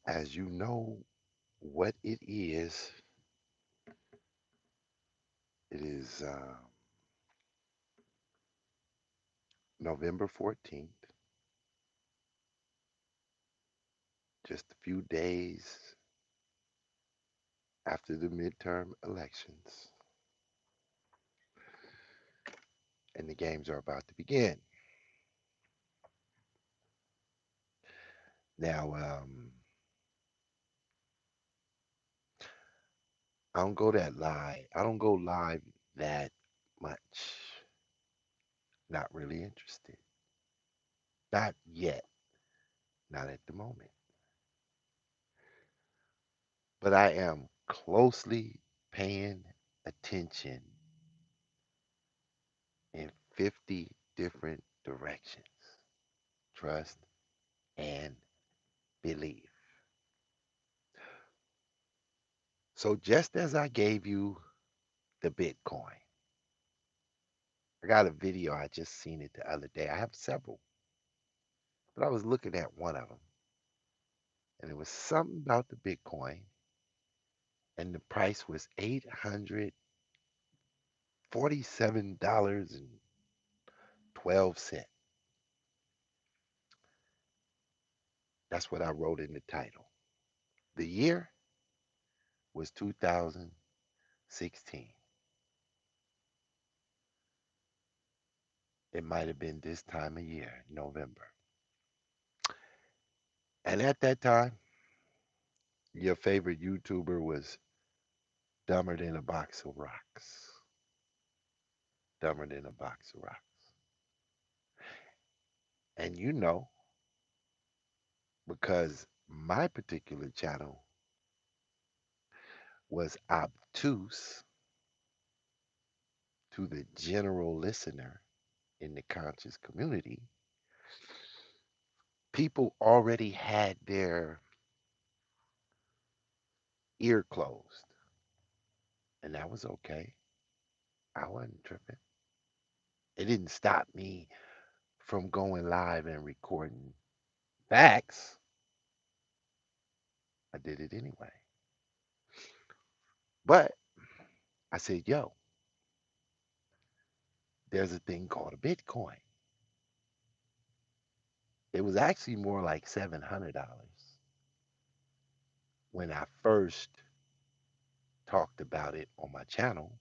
As you know what it is November 14th, just a few days after the midterm elections, and the games are about to begin. Now, I don't go live that much. Not really interested. Not yet. Not at the moment. But I am closely paying attention in 50 different directions. Trust and believe. So just as I gave you the Bitcoin, I got a video, I just seen it the other day. I have several, but I was looking at one of them, and it was something about the Bitcoin, and the price was $847.12. That's what I wrote in the title. The year was 2016. It might have been this time of year, November. And at that time, your favorite YouTuber was dumber than a box of rocks. Dumber than a box of rocks. And you know, because my particular channel was obtuse to the general listener in the conscious community, people already had their ear closed. And that was okay. I wasn't tripping. It didn't stop me from going live and recording facts. I did it anyway. But I said, yo, there's a thing called a Bitcoin. It was actually more like $700 when I first talked about it on my channel,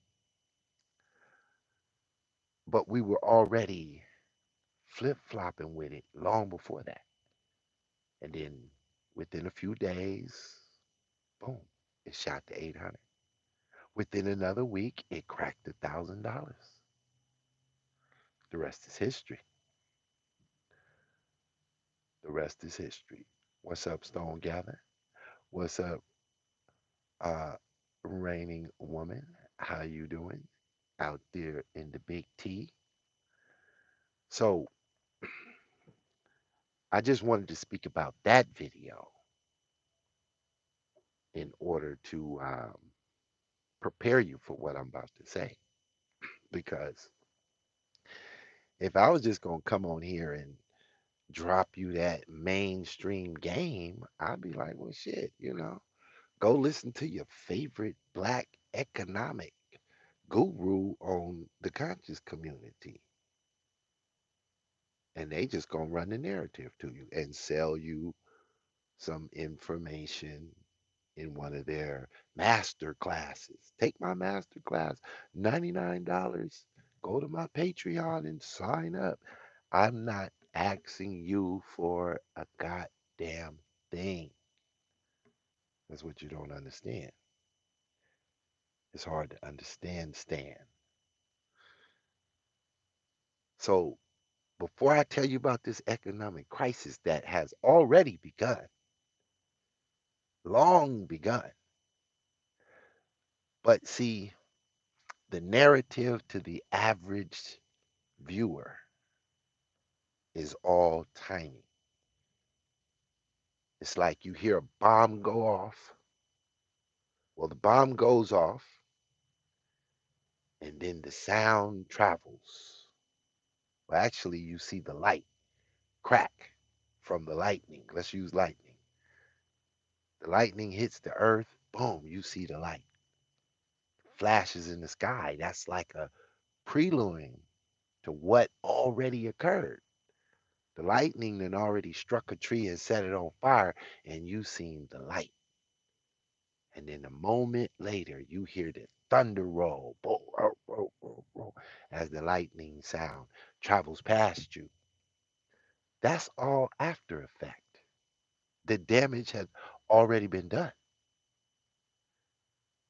but we were already flip flopping with it long before that. And then within a few days, boom, it shot to 800. Within another week, it cracked $1,000. The rest is history. The rest is history. What's up, Stone Gather? What's up, uh, reigning woman? How you doing out there in the big T? So I just wanted to speak about that video in order to prepare you for what I'm about to say. Because if I was just going to come on here and drop you that mainstream game, I'd be like, well, shit, go listen to your favorite black economic guru on the conscious community. And they just going to run the narrative to you and sell you some information in one of their master classes. Take my master class, $99. Go to my Patreon and sign up. I'm not asking you for a goddamn thing. That's what you don't understand. It's hard to understand, Stan. So, before I tell you about this economic crisis that has already begun, long begun, but see, the narrative to the average viewer is all tiny. It's like you hear a bomb go off. Well, the bomb goes off, and then the sound travels. Well, actually, you see the light crack from the lightning. Let's use lightning. The lightning hits the earth, boom, you see the light. Flashes in the sky. That's like a prelude to what already occurred. The lightning then already struck a tree and set it on fire, and you seen the light. And then a moment later, you hear the thunder roll, boom, boom, boom, boom, boom, as the lightning sound travels past you. That's all after effect. The damage had already been done.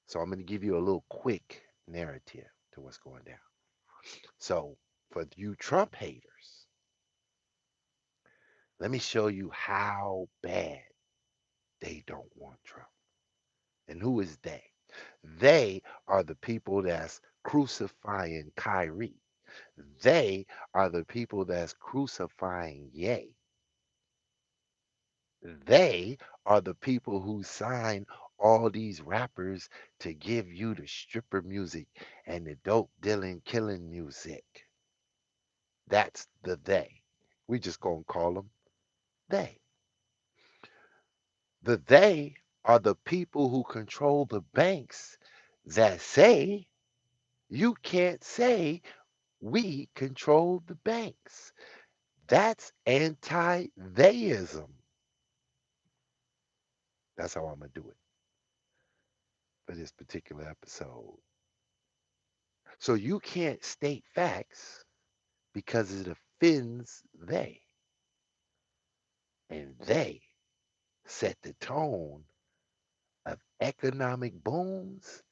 So I'm going to give you a little quick narrative to what's going down. So for you Trump haters, let me show you how bad they don't want Trump. And who is they? They are the people that's crucifying Kyrie. They are the people that's crucifying Ye. They are the people who sign all these rappers to give you the stripper music and the dope dealing killing music. That's the they. We just gonna call them they. The they are the people who control the banks that say you can't say we control the banks. That's anti-theism. That's how I'm gonna do it for this particular episode. So you can't state facts because it offends they. And they set the tone of economic booms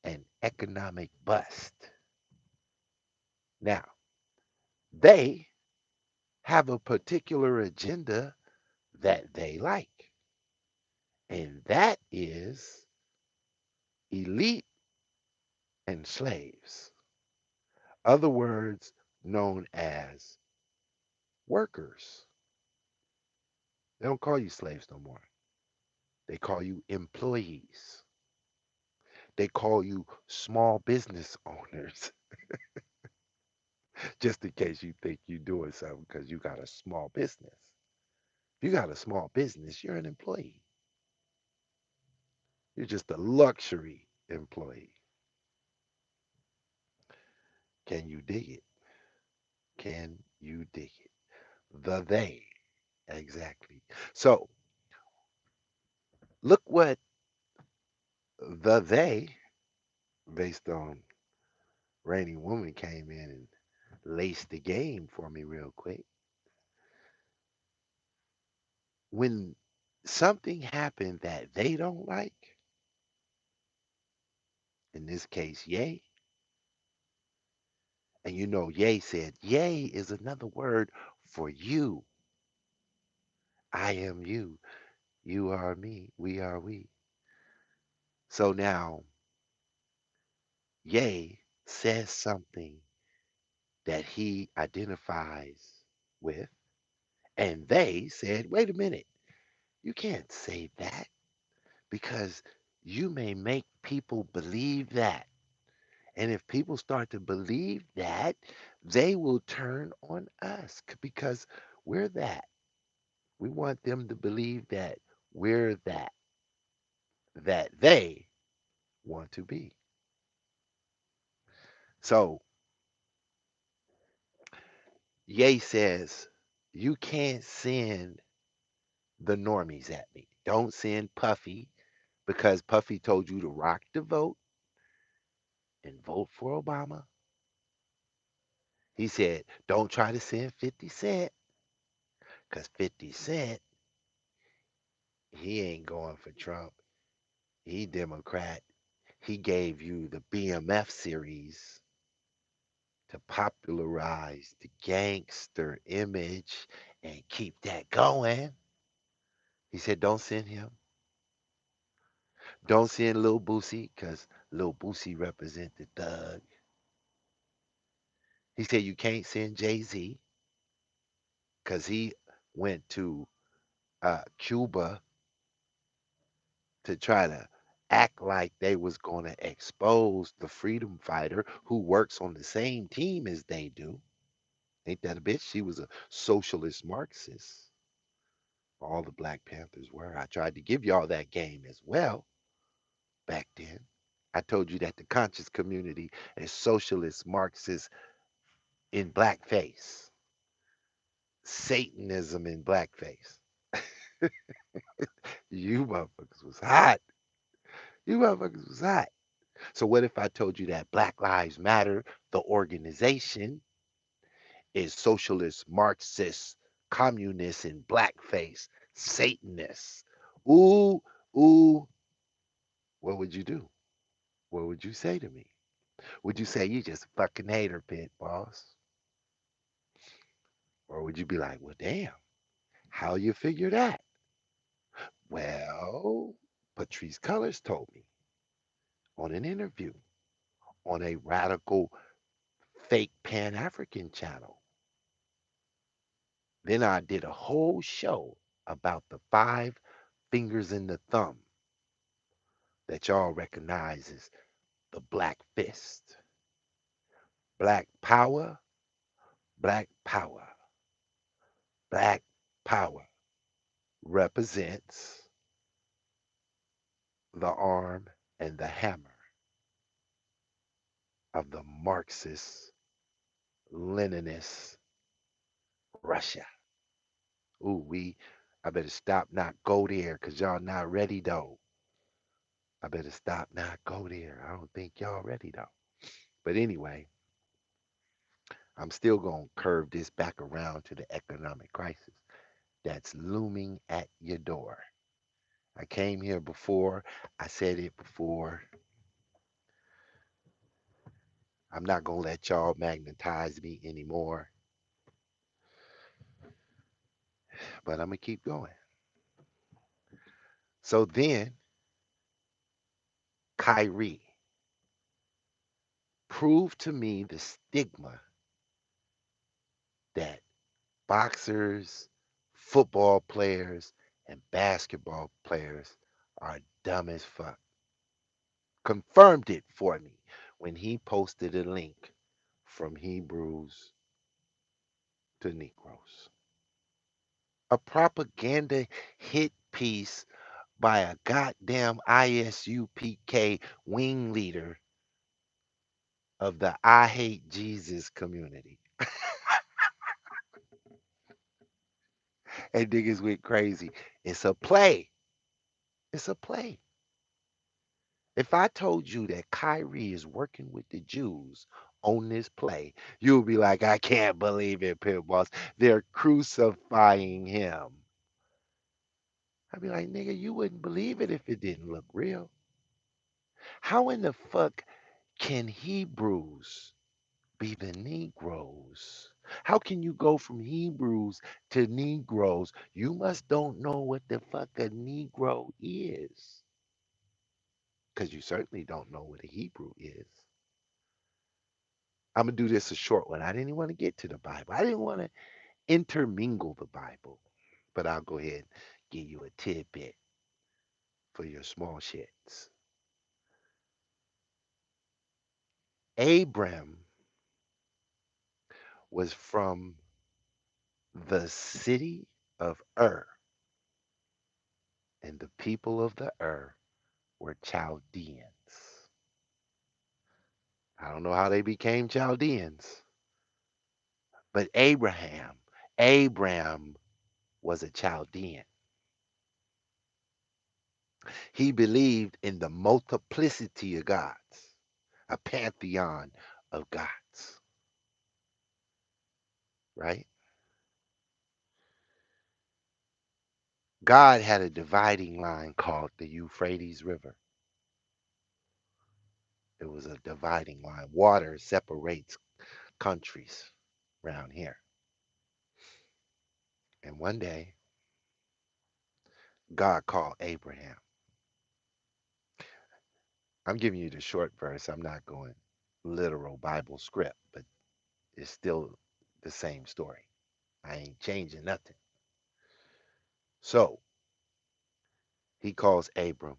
and economic bust. Now, they have a particular agenda that they like, and that is elite and slaves. Other words known as workers. They don't call you slaves no more. They call you employees. They call you small business owners, just in case you think you're doing something because you got a small business. If you got a small business, you're an employee. You're just a luxury employee. Can you dig it? Can you dig it? The they. Exactly. So look what the they, based on Rainy Woman, came in and laced the game for me real quick. When something happened that they don't like, in this case, Yay, and you know, Yay said, Yay is another word for you. I am you. You are me. We are we. So now, Yay says something that he identifies with, and they said, wait a minute, you can't say that because you may make people believe that. And if people start to believe that, they will turn on us because we're that. We want them to believe that we're that they want to be. So Ye says, you can't send the normies at me. Don't send Puffy because Puffy told you to rock the vote and vote for Obama. He said, don't try to send 50 Cent because 50 Cent, he ain't going for Trump. He Democrat. He gave you the BMF series to popularize the gangster image and keep that going. He said, don't send him. Don't send Lil Boosie because Lil Boosie represent the thug. He said, you can't send Jay-Z because he went to Cuba to try to act like they was going to expose the freedom fighter who works on the same team as they do. Ain't that a bitch? She was a socialist Marxist All the Black Panthers were. I tried to give y'all that game as well back then. I told you that the conscious community is socialist, Marxist in blackface, Satanism in blackface. You motherfuckers was hot. You motherfuckers was hot. So what if I told you that Black Lives Matter, the organization, is socialist, Marxist, communist in blackface, Satanists? Ooh, ooh, what would you do? What would you say to me? Would you say you just a fucking hater, Pitt boss? Or would you be like, well, damn, how you figure that? Well, Patrice Cullors told me on an interview on a radical fake Pan African channel. Then I did a whole show about the five fingers in the thumb that y'all recognize as the Black Fist. Black power, black power, black power represents the arm and the hammer of the Marxist Leninist Russia. Ooh, I better stop, not go there, because y'all not ready though. I better stop, not go there. I don't think y'all ready though. But anyway, I'm still going to curve this back around to the economic crisis that's looming at your door. I came here before, I said it before. I'm not going to let y'all magnetize me anymore, but I'm going to keep going. So then, Kyrie proved to me the stigma that boxers, football players, and basketball players are dumb as fuck. Confirmed it for me when he posted a link from Hebrews to Negroes. A propaganda hit piece by a goddamn ISUPK wing leader of the I Hate Jesus community. And niggas went crazy. It's a play. It's a play. If I told you that Kyrie is working with the Jews on this play, you'll be like, I can't believe it, Pit Boss. They're crucifying him. I'd be like, nigga, you wouldn't believe it if it didn't look real. How in the fuck can Hebrews be the Negroes? How can you go from Hebrews to Negroes? You must don't know what the fuck a Negro is. Because you certainly don't know what a Hebrew is. I'm gonna do this a short one. I didn't even want to get to the Bible. I didn't want to intermingle the Bible, but I'll go ahead and give you a tidbit for your small shits. Abram was from the city of Ur, and the people of the Ur were Chaldeans. I don't know how they became Chaldeans, but Abram was a Chaldean. He believed in the multiplicity of gods, a pantheon of gods, right? God had a dividing line called the Euphrates River. It was a dividing line. Water separates countries around here. And one day, God called Abraham. I'm giving you the short verse. I'm not going literal Bible script, but it's still the same story. I ain't changing nothing. So he calls Abram,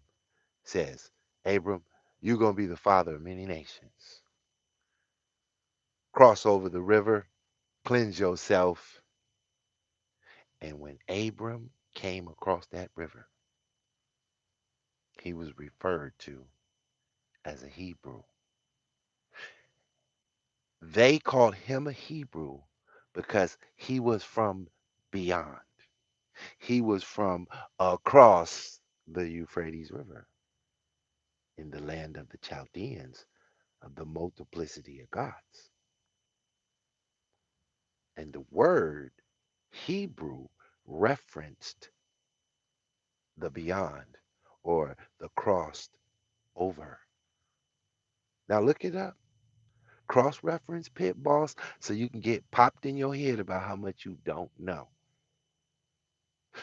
says, Abram, you're going to be the father of many nations. Cross over the river, cleanse yourself. And when Abram came across that river, he was referred to as a Hebrew. They called him a Hebrew because he was from beyond. He was from across the Euphrates River in the land of the Chaldeans, of the multiplicity of gods. And the word Hebrew referenced the beyond or the crossed over. Now look it up. Cross reference pit boss so you can get popped in your head about how much you don't know.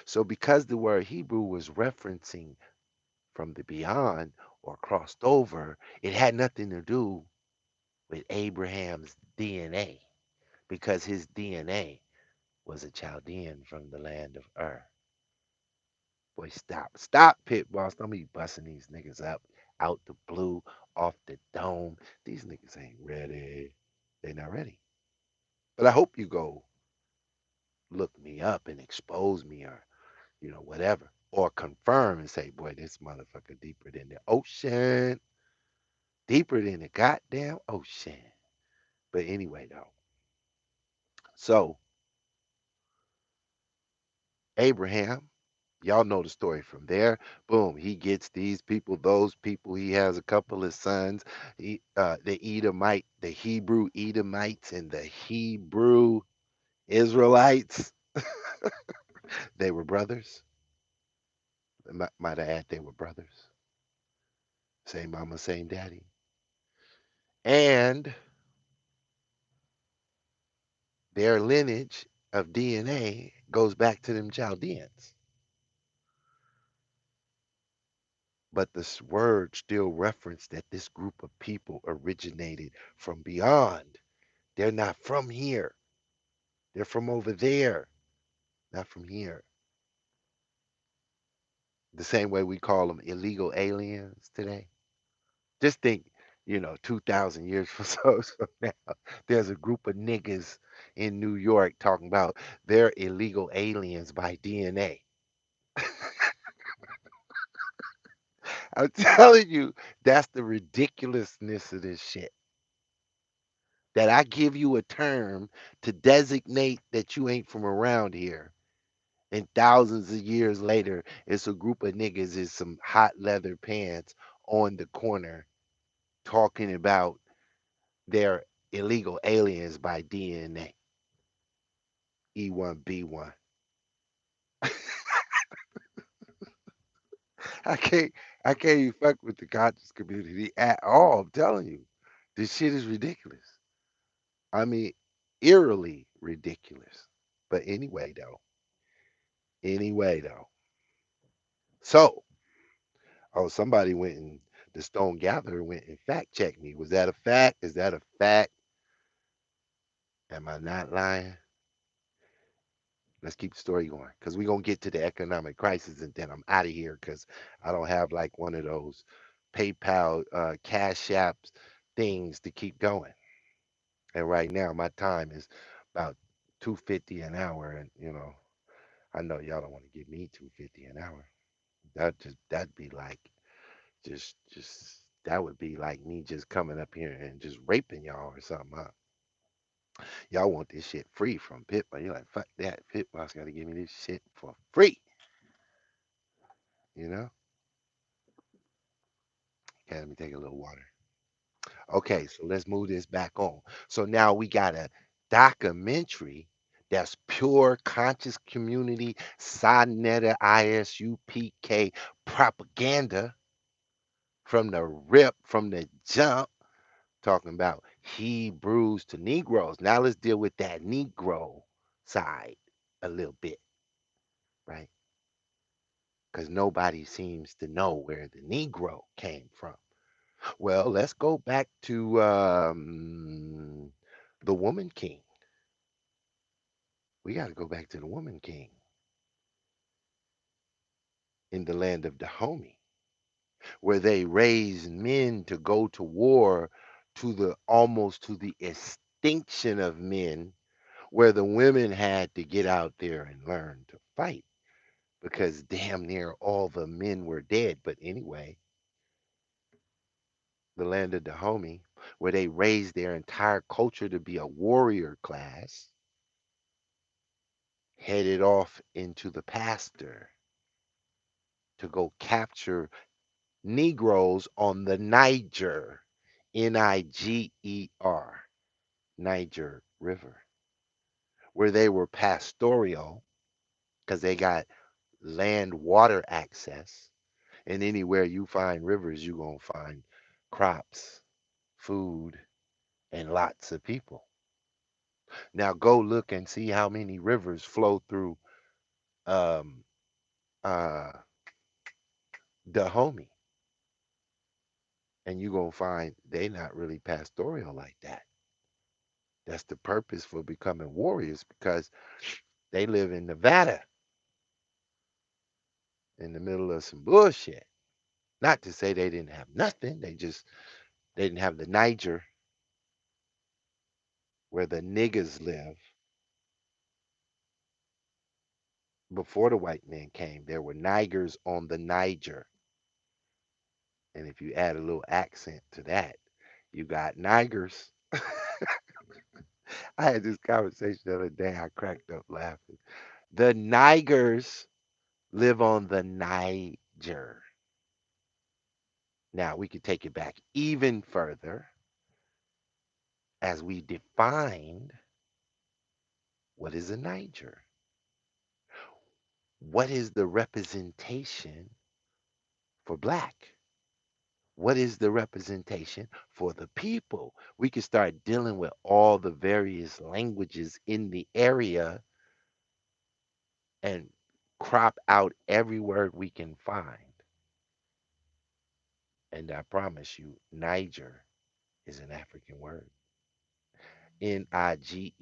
So because the word Hebrew was referencing from the beyond or crossed over, it had nothing to do with Abraham's DNA because his DNA was a Chaldean from the land of Ur. Boy, stop. Stop, pit boss. Don't be busting these niggas up out the blue, off the dome. These niggas ain't ready. They not ready. But I hope you go look me up and expose me or, whatever. Or confirm and say, boy, this motherfucker deeper than the ocean. Deeper than the goddamn ocean. But anyway, though. So, Abraham, y'all know the story from there. Boom, he gets these people, those people. He has a couple of sons. The Edomite, the Hebrew Edomites, and the Hebrew Israelites. They were brothers. Might I add, they were brothers. Same mama, same daddy. And their lineage of DNA goes back to them Chaldeans. But this word still referenced that this group of people originated from beyond. They're not from here. They're from over there, not from here. The same way we call them illegal aliens today. Just think, 2,000 years from from now, there's a group of niggas in New York talking about they're illegal aliens by DNA. I'm telling you, that's the ridiculousness of this shit. That I give you a term to designate that you ain't from around here. And thousands of years later, it's a group of niggas in some hot leather pants on the corner talking about their illegal aliens by DNA. E1B1. I can't I can't even fuck with the conscious community at all. I'm telling you. This shit is ridiculous. I mean, eerily ridiculous. But anyway though. So, oh, somebody went and the Stone Gatherer went and fact checked me. Was that a fact? Is that a fact? Am I not lying? Let's keep the story going because we're going to get to the economic crisis and then I'm out of here because I don't have like one of those PayPal, Cash Apps things to keep going. And right now, my time is about 250 an hour. And, I know y'all don't want to give me 250 an hour. That'd be like, that would be like me just coming up here and just raping y'all or something. Huh? Y'all want this shit free from Pitbull. You're like, fuck that. Pitbull's got to give me this shit for free. You know? Okay, let me take a little water. Okay, so let's move this back on. So now we got a documentary that's pure conscious community, Sonetta ISUPK propaganda from the rip, from the jump, talking about Hebrews to Negroes. Now let's deal with that Negro side a little bit, right? Because nobody seems to know where the Negro came from. Well, let's go back to the Woman King. We got to go back to the Woman King in the land of Dahomey, where they raised men to go to war to the almost to the extinction of men, where the women had to get out there and learn to fight. because damn near all the men were dead. But anyway, the land of Dahomey, where they raised their entire culture to be a warrior class, headed off into the pasture to go capture Negroes on the Niger, Niger, Niger River, where they were pastoral because they got land water access. And anywhere you find rivers, you're going to find crops, food, and lots of people. Now go look and see how many rivers flow through um, uh, Dahomey, and you're going to find they not really pastoral like that. That's the purpose for becoming warriors because they live in Nevada in the middle of some bullshit. Not to say they didn't have nothing, they didn't have the Niger where the niggas live. Before the white man came, there were Nigers on the Niger. And if you add a little accent to that, you got Nigers. I had this conversation the other day. I cracked up laughing. The Nigers live on the Niger. Now we could take it back even further as we defined what is a Niger. What is the representation for black? What is the representation for the people? We can start dealing with all the various languages in the area and crop out every word we can find. And I promise you, Niger is an African word. Niger.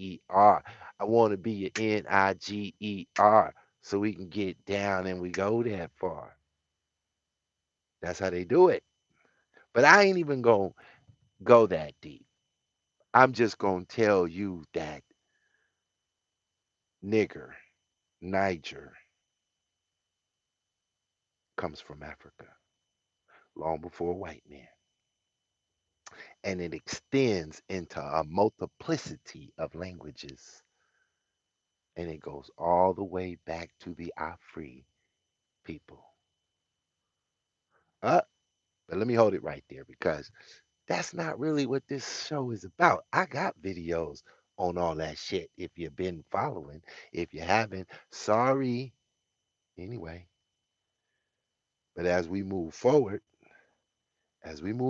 I want to be an Niger so we can get down and we go that far. That's how they do it. But I ain't even going to go that deep. I'm just going to tell you that nigger, Niger, comes from Africa long before white man. And it extends into a multiplicity of languages. And it goes all the way back to the Afri people. Uh, but let me hold it right there because that's not really what this show is about. I got videos on all that shit if you've been following. If you haven't, sorry. Anyway, but as we move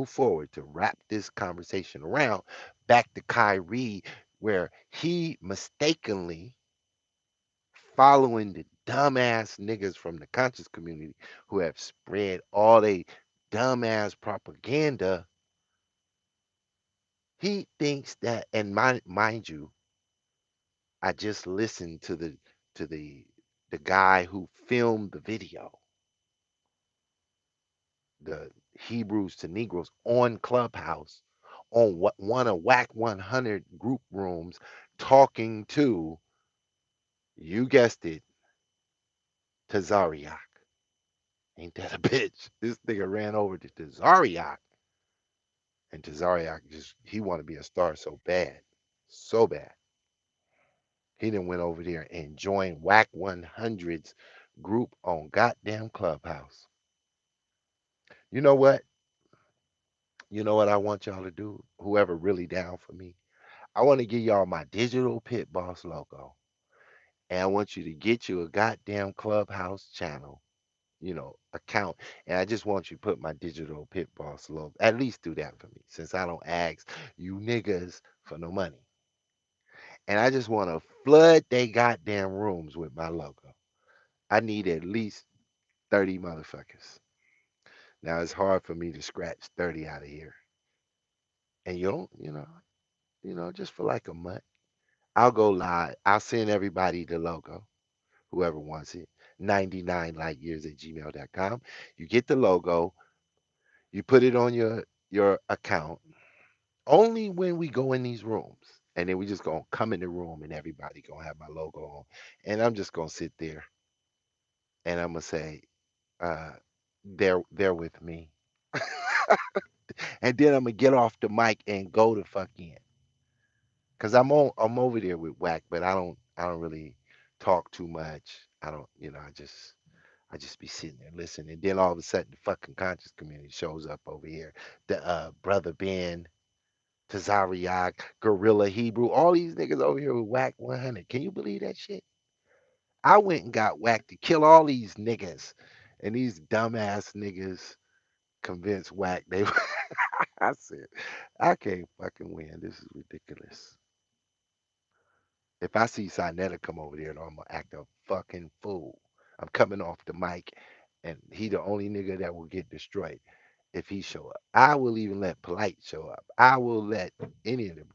forward to wrap this conversation around, back to Kyrie, where he mistakenly following the dumbass niggas from the conscious community who have spread all they dumbass propaganda. He thinks that, and mind you, I just listened to the guy who filmed the video, the Hebrews to Negroes on Clubhouse, on what one of Whack 100 group rooms, talking to, you guessed it, Tazariak. Ain't that a bitch? This nigga ran over to Tazariak, and Tazariak just he want to be a star so bad, so bad. He done went over there and joined Whack 100's group on goddamn Clubhouse. You know what? You know what I want y'all to do? Whoever really down for me, I want to give y'all my digital pit boss logo. And I want you to get you a goddamn Clubhouse channel, account. And I just want you to put my digital pit boss logo. At least do that for me, since I don't ask you niggas for no money. And I just want to flood they goddamn rooms with my logo. I need at least 30 motherfuckers. Now it's hard for me to scratch 30 out of here. And you don't, just for like a month. I'll go live. I'll send everybody the logo, whoever wants it. 99 lightyears at gmail.com. You get the logo, you put it on your account only when we go in these rooms. And then we just gonna come in the room and everybody gonna have my logo on. And I'm just gonna sit there and I'm gonna say, uh, they're with me, and then I'm gonna get off the mic and go to fuck in, cause I'm over there with Whack, but I don't really talk too much. I don't, I just be sitting there listening. And then all of a sudden, the fucking conscious community shows up over here. The brother Ben, Tazariak, Gorilla Hebrew, all these niggas over here with Whack 100. Can you believe that shit? I went and got Whack to kill all these niggas, and these dumbass niggas convinced Whack they. I said, I can't fucking win. This is ridiculous. If I see Sinetta come over there, I'm gonna act a fucking fool. I'm coming off the mic, and he the only nigga that will get destroyed if he show up. I will even let Polite show up. I will let any of them.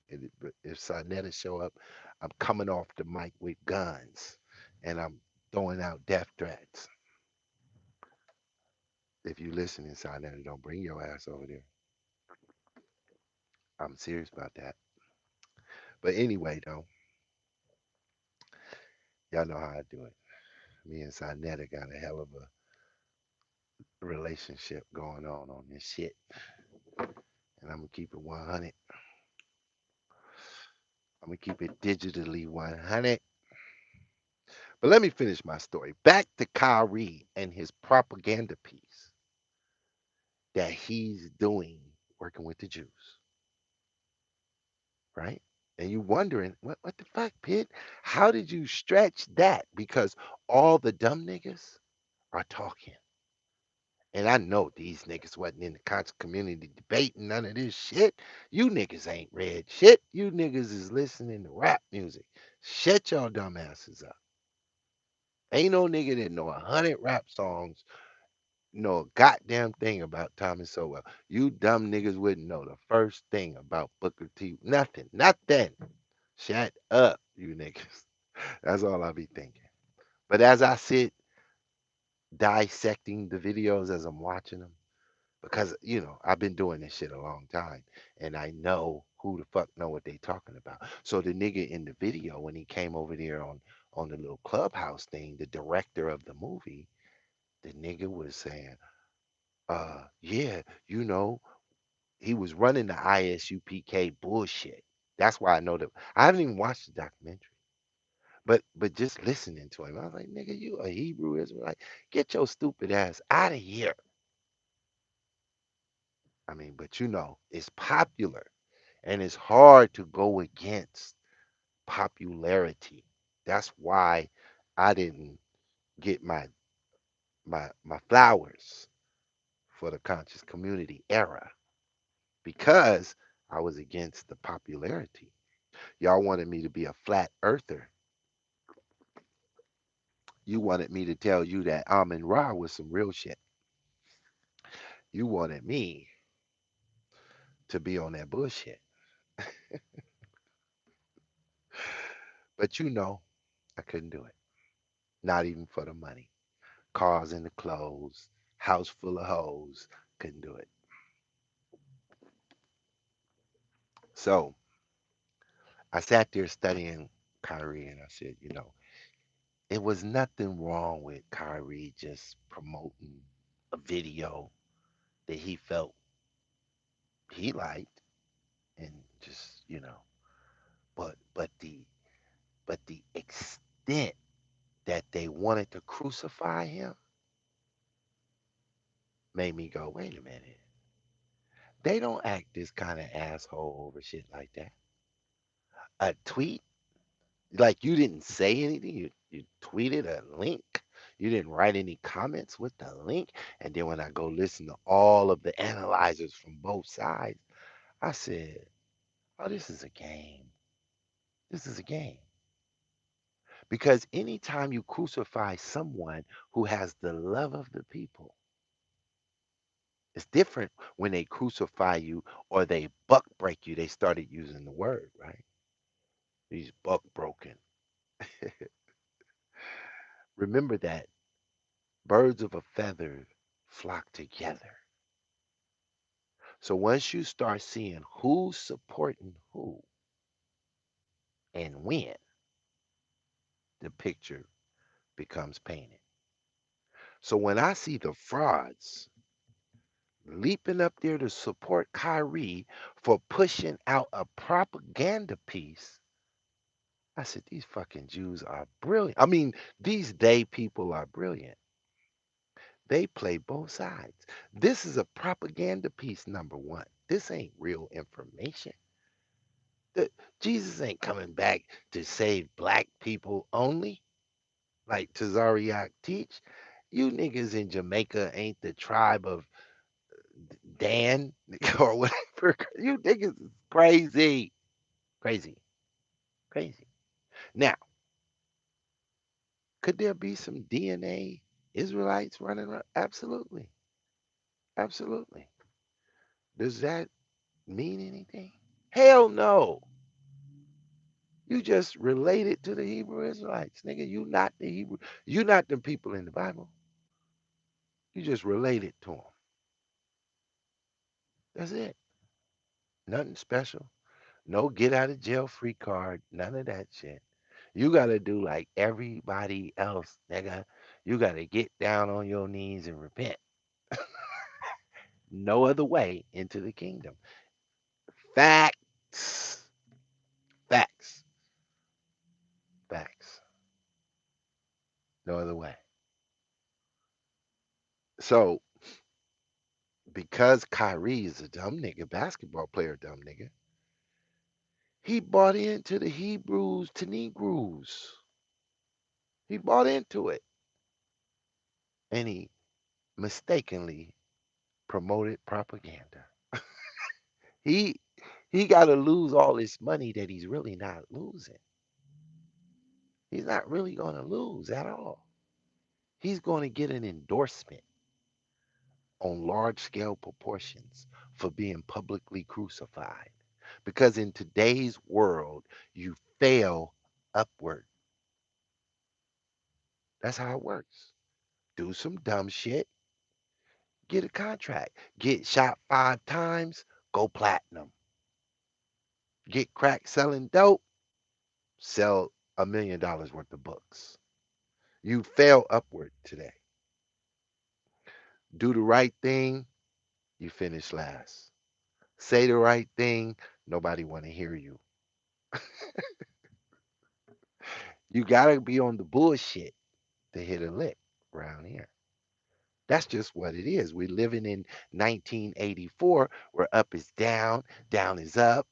If Sinetta show up, I'm coming off the mic with guns, and I'm throwing out death threats. If you listening, Sinetta, don't bring your ass over there. I'm serious about that. But anyway, though, y'all know how I do it. Me and Sinetta got a hell of a relationship going on this shit, and I'm gonna keep it 100. I'm gonna keep it digitally 100. But let me finish my story. Back to Kyrie and his propaganda piece that he's doing working with the Jews, right? And you wondering, what the fuck, Pitt? How did you stretch that? Because all the dumb niggas are talking. And I know these niggas wasn't in the conscious community debating none of this shit. You niggas ain't read shit. You niggas is listening to rap music. Shut y'all dumb asses up. Ain't no nigga that know 100 rap songs know a goddamn thing about Tommy Sowell. You dumb niggas wouldn't know the first thing about Booker T. Nothing. Nothing. Shut up, you niggas. That's all I be thinking. But as I sit dissecting the videos as I'm watching them, because I've been doing this shit a long time, and I know who the fuck know what they talking about. So the nigga in the video, when he came over there on the little clubhouse thing, the director of the movie, the nigga was saying, yeah, he was running the ISUPK bullshit. That's why I know that. I haven't even watched the documentary. But just listening to him, I was like, nigga, you a Hebrew Israelite. Get your stupid ass out of here. I mean, but it's popular. And it's hard to go against popularity. That's why I didn't get my flowers for the conscious community era, because I was against the popularity. Y'all wanted me to be a flat earther. You wanted me to tell you that Amin Ra was some real shit. You wanted me to be on that bullshit. But I couldn't do it. Not even for the money. Cars in the clothes, house full of hoes. Couldn't do it. So I sat there studying Kyrie, and I said, it was nothing wrong with Kyrie just promoting a video that he felt he liked, and just, but the extent that they wanted to crucify him made me go, wait a minute. They don't act this kind of asshole over shit like that. A tweet, like, you didn't say anything. You tweeted a link. You didn't write any comments with the link. And then when I go listen to all of the analyzers from both sides, I said, oh, this is a game. This is a game. Because anytime you crucify someone who has the love of the people, it's different when they crucify you or they buck break you. They started using the word, right? He's buck broken. Remember that birds of a feather flock together. So once you start seeing who's supporting who and when, the picture becomes painted. So when I see the frauds leaping up there to support Kyrie for pushing out a propaganda piece, I said, these fucking Jews are brilliant. I mean, these day people are brilliant. They play both sides. This is a propaganda piece, number one. This ain't real information. The, Jesus ain't coming back to save black people only, like Tazariak teach. You niggas in Jamaica ain't the tribe of Dan or whatever. You niggas is crazy. Crazy. Crazy. Now, could there be some DNA Israelites running around? Absolutely. Absolutely. Does that mean anything? Hell no. You just related to the Hebrew Israelites, nigga. You not the Hebrew. You not the people in the Bible. You just related to them. That's it. Nothing special. No get out of jail free card. None of that shit. You gotta do like everybody else, nigga. You gotta get down on your knees and repent. No other way into the kingdom. Facts. Facts. Facts. No other way. So because Kyrie is a dumb nigga, basketball player, dumb nigga, he bought into the Hebrews to Negroes. He bought into it. And he mistakenly promoted propaganda. He he got to lose all this money that he's really not losing. He's not really going to lose at all. He's going to get an endorsement on large scale proportions for being publicly crucified. Because in today's world, you fail upward. That's how it works. Do some dumb shit, get a contract. Get shot 5 times, go platinum. Get crack selling dope, sell $1 million worth of books. You fail upward today. Do the right thing, you finish last. Say the right thing, nobody want to hear you. You gotta be on the bullshit to hit a lick around here. That's just what it is. We're living in 1984 where up is down is up,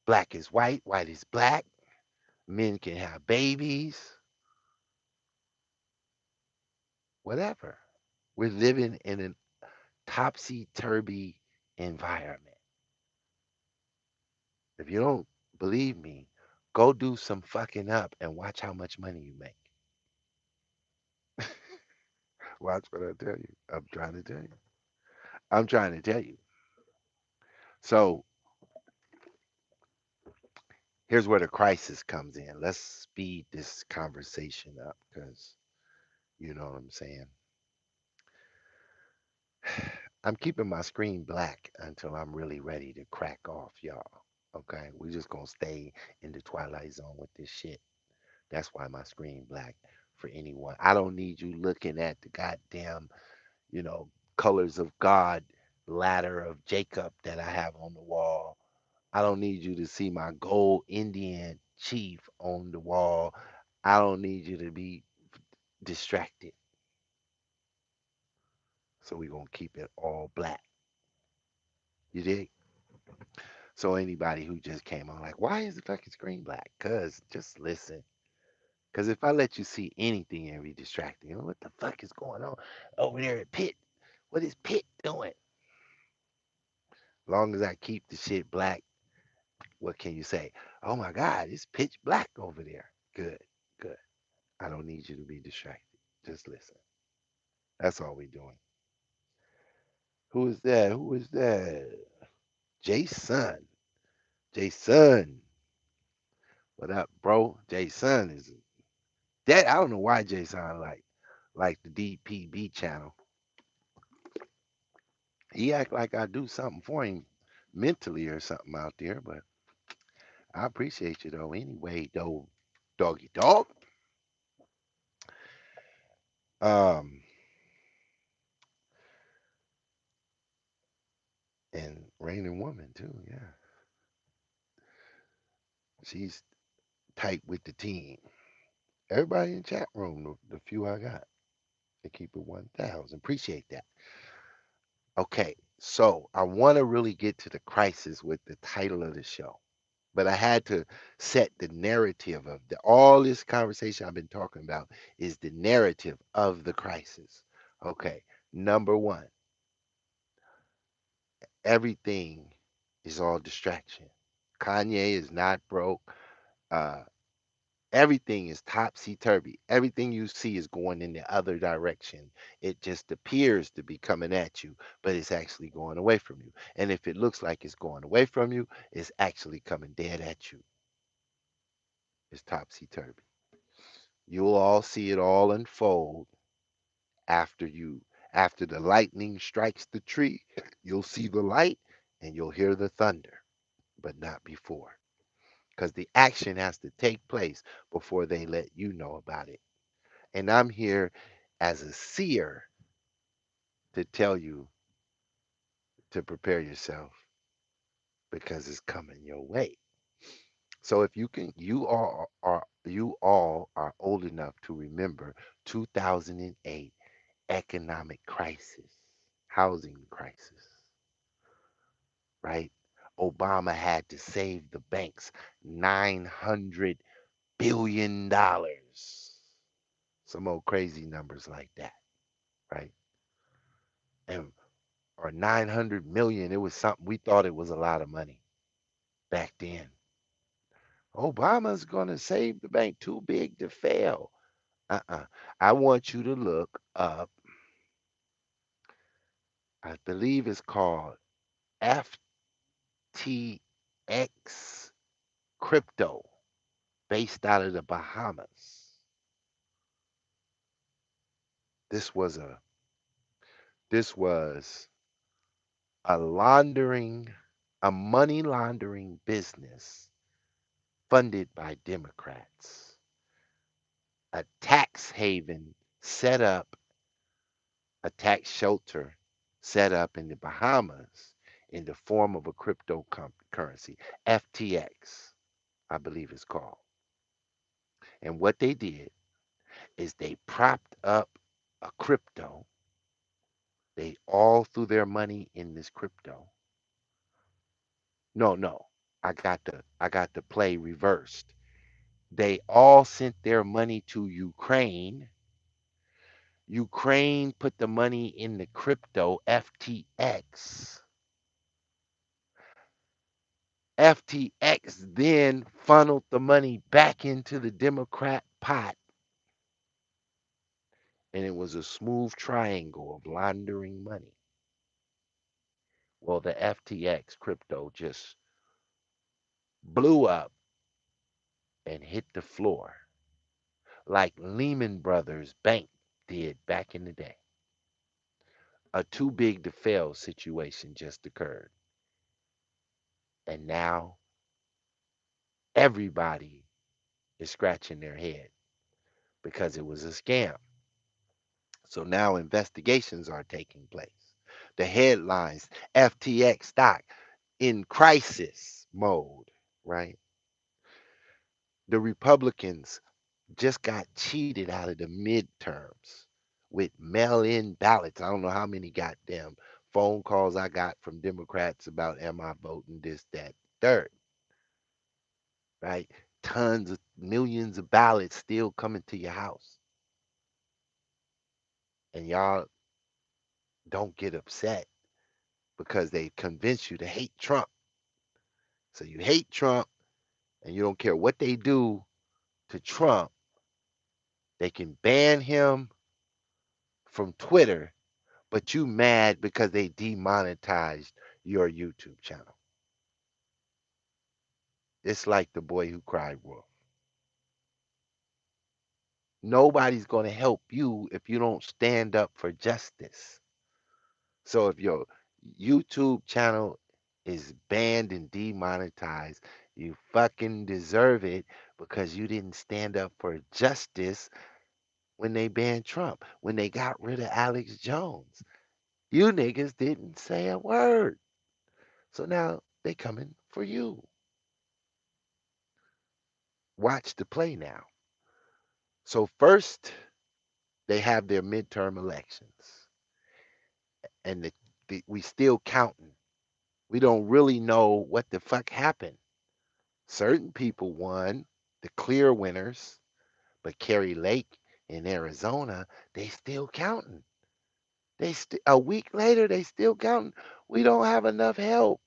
black is white is black. Men can have babies, whatever. We're living in an topsy-turvy environment. If you don't believe me, go do some fucking up and watch how much money you make. Watch what I tell you. I'm trying to tell you. I'm trying to tell you. So here's where the crisis comes in. Let's speed this conversation up because you know what I'm saying. I'm keeping my screen black until I'm really ready to crack off, y'all. Okay, we're just gonna stay in the twilight zone with this shit. That's why my screen black for anyone. I don't need you looking at the goddamn, you know, colors of God ladder of Jacob that I have on the wall. I don't need you to see my gold Indian chief on the wall. I don't need you to be distracted. So we're gonna keep it all black. You dig? So anybody who just came on like, why is the fucking screen black? Cause just listen. Cause if I let you see anything and be distracted, you know what the fuck is going on over there at Pitt? What is Pitt doing? Long as I keep the shit black, what can you say? Oh my God, it's pitch black over there. Good, good. I don't need you to be distracted. Just listen. That's all we're doing. Who is that? Who is that? Jason. Jason. What up, bro? Jason is that. I don't know why Jason like the DPB channel. He act like I do something for him mentally or something out there, but I appreciate you though. Anyway, though, doggy dog. Um, And Raining Woman too. Yeah, she's tight with the team. Everybody in chat room, the few I got, they keep it 1,000. Appreciate that. Okay, so I want to really get to the crisis with the title of the show, but I had to set the narrative of all this conversation I've been talking about is the narrative of the crisis. Okay, number one, everything is all distraction. Kanye is not broke. Uh, Everything is topsy turvy. Everything you see is going in the other direction. It just appears to be coming at you, but it's actually going away from you. And if it looks like it's going away from you, it's actually coming dead at you. It's topsy turvy. You'll all see it all unfold after the lightning strikes the tree. You'll see the light and you'll hear the thunder, but not before. Because the action has to take place before they let you know about it. And I'm here as a seer to tell you to prepare yourself because it's coming your way. So if you can, you all are old enough to remember 2008 economic crisis, housing crisis, right? Obama had to save the banks $900 billion. Some old crazy numbers like that, right? And or 900 million, it was something we thought it was a lot of money back then. Obama's going to save the bank too big to fail. Uh-uh. I want you to look up, I believe it's called FTX crypto based out of the Bahamas. This was a this was a laundering a money laundering business funded by Democrats. A tax haven set up, a tax shelter set up in the Bahamas in the form of a cryptocurrency, FTX, I believe it's called. And what they did is they propped up a crypto. They all threw their money in this crypto. No, no. I got the play reversed. They all sent their money to Ukraine. Ukraine put the money in the crypto FTX. FTX then funneled the money back into the Democrat pot, and it was a smooth triangle of laundering money. Well, the FTX crypto just blew up and hit the floor like Lehman Brothers Bank did back in the day. A too big to fail situation just occurred. And now everybody is scratching their head because it was a scam. So now investigations are taking place. The headlines FTX stock in crisis mode, right? The Republicans just got cheated out of the midterms with mail in ballots. I don't know how many goddamn phone calls I got from Democrats about am I voting this, that, third, right? Tons of millions of ballots still coming to your house. And y'all don't get upset because they convince you to hate Trump. So you hate Trump and you don't care what they do to Trump. They can ban him from Twitter, but you mad because they demonetized your YouTube channel. It's like the boy who cried wolf. Nobody's going to help you if you don't stand up for justice. So if your YouTube channel is banned and demonetized, you fucking deserve it because you didn't stand up for justice when they banned Trump, when they got rid of Alex Jones. You niggas didn't say a word. So now they coming for you. Watch the play now. So first they have their midterm elections, and we still counting. We don't really know what the fuck happened. Certain people won, the clear winners, but Kerry Lake in Arizona, they still counting. A week later, they still counting. We don't have enough help.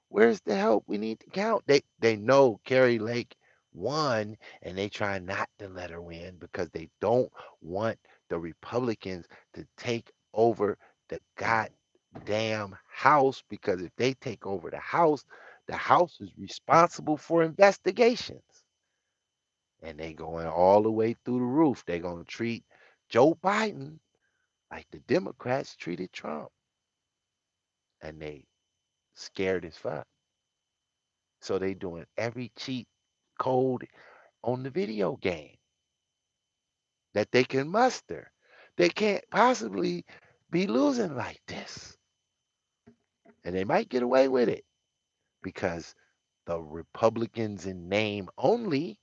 Where's the help? We need to count. They know Kerry Lake won, and they try not to let her win because they don't want the Republicans to take over the goddamn House. Because if they take over the House is responsible for investigations, and they going all the way through the roof. They're gonna treat Joe Biden like the Democrats treated Trump, and they scared as fuck. So they doing every cheat code on the video game that they can muster. They can't possibly be losing like this. And they might get away with it because the Republicans in name only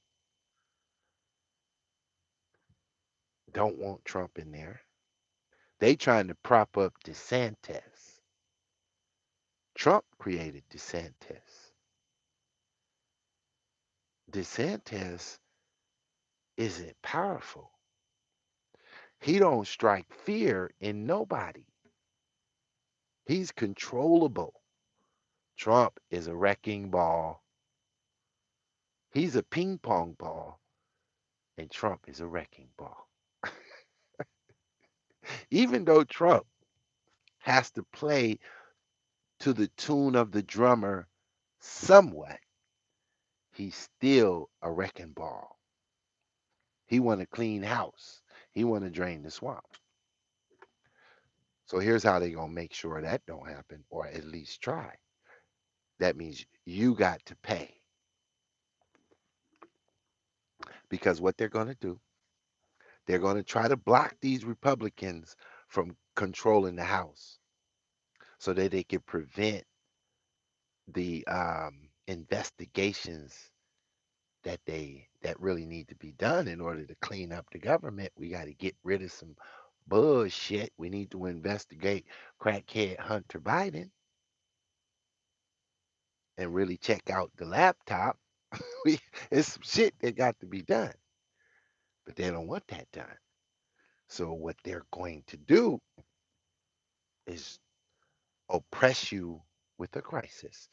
don't want Trump in there. They trying to prop up DeSantis. Trump created DeSantis. DeSantis isn't powerful. He don't strike fear in nobody. He's controllable. Trump is a wrecking ball. He's a ping pong ball, and Trump is a wrecking ball. Even though Trump has to play to the tune of the drummer somewhat, he's still a wrecking ball. He want to clean house. He want to drain the swamp. So here's how they gonna make sure that don't happen, or at least try. That means you got to pay because what they're gonna do, they're gonna try to block these Republicans from controlling the House so that they can prevent the investigations that really need to be done in order to clean up the government. We got to get rid of some bullshit. We need to investigate crackhead Hunter Biden and really check out the laptop. It's some shit that got to be done, but they don't want that done. So what they're going to do is oppress you with a crisis.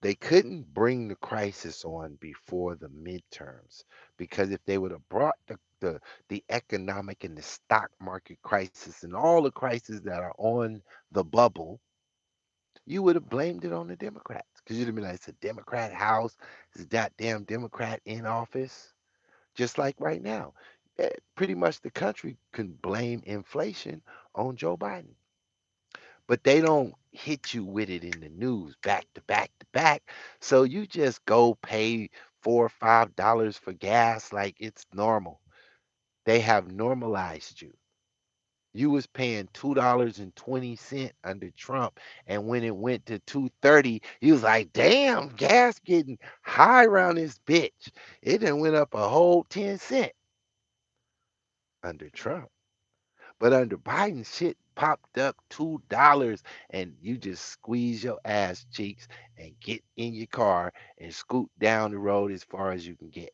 They couldn't bring the crisis on before the midterms because if they would have brought the economic and the stock market crisis and all the crises that are on the bubble, you would have blamed it on the Democrats because you'd have been like, it's a Democrat house, it's a goddamn Democrat in office, just like right now. Pretty much the country can blame inflation on Joe Biden, but they don't hit you with it in the news back to back to back. So you just go pay $4 or $5 for gas like it's normal. They have normalized you. You was paying $2.20 under Trump, and when it went to 2.30, you was like, "Damn, gas getting high around this bitch." It done went up a whole 10 cent under Trump. But under Biden, shit popped up $2, and you just squeeze your ass cheeks and get in your car and scoot down the road as far as you can get.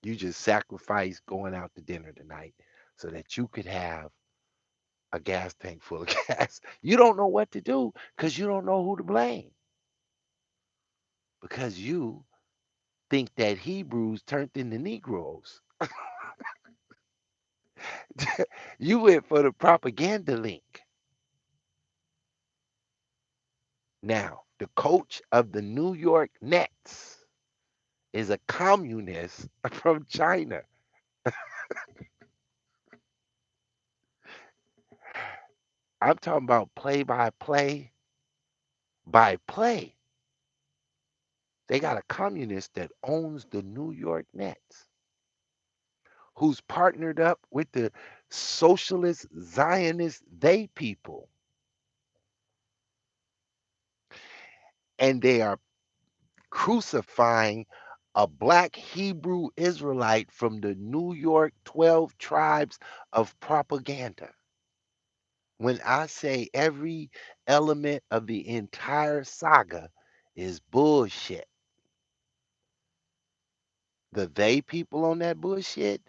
You just sacrifice going out to dinner tonight so that you could have a gas tank full of gas. You don't know what to do because you don't know who to blame because you think that Hebrews turned into Negroes. You went for the propaganda link. Now, the coach of the New York Nets is a communist from China. I'm talking about play by play. They got a communist that owns the New York Nets, who's partnered up with the socialist Zionist they people. and they are crucifying a black Hebrew Israelite from the New York 12 tribes of propaganda. When I say every element of the entire saga is bullshit, the they people on that bullshit,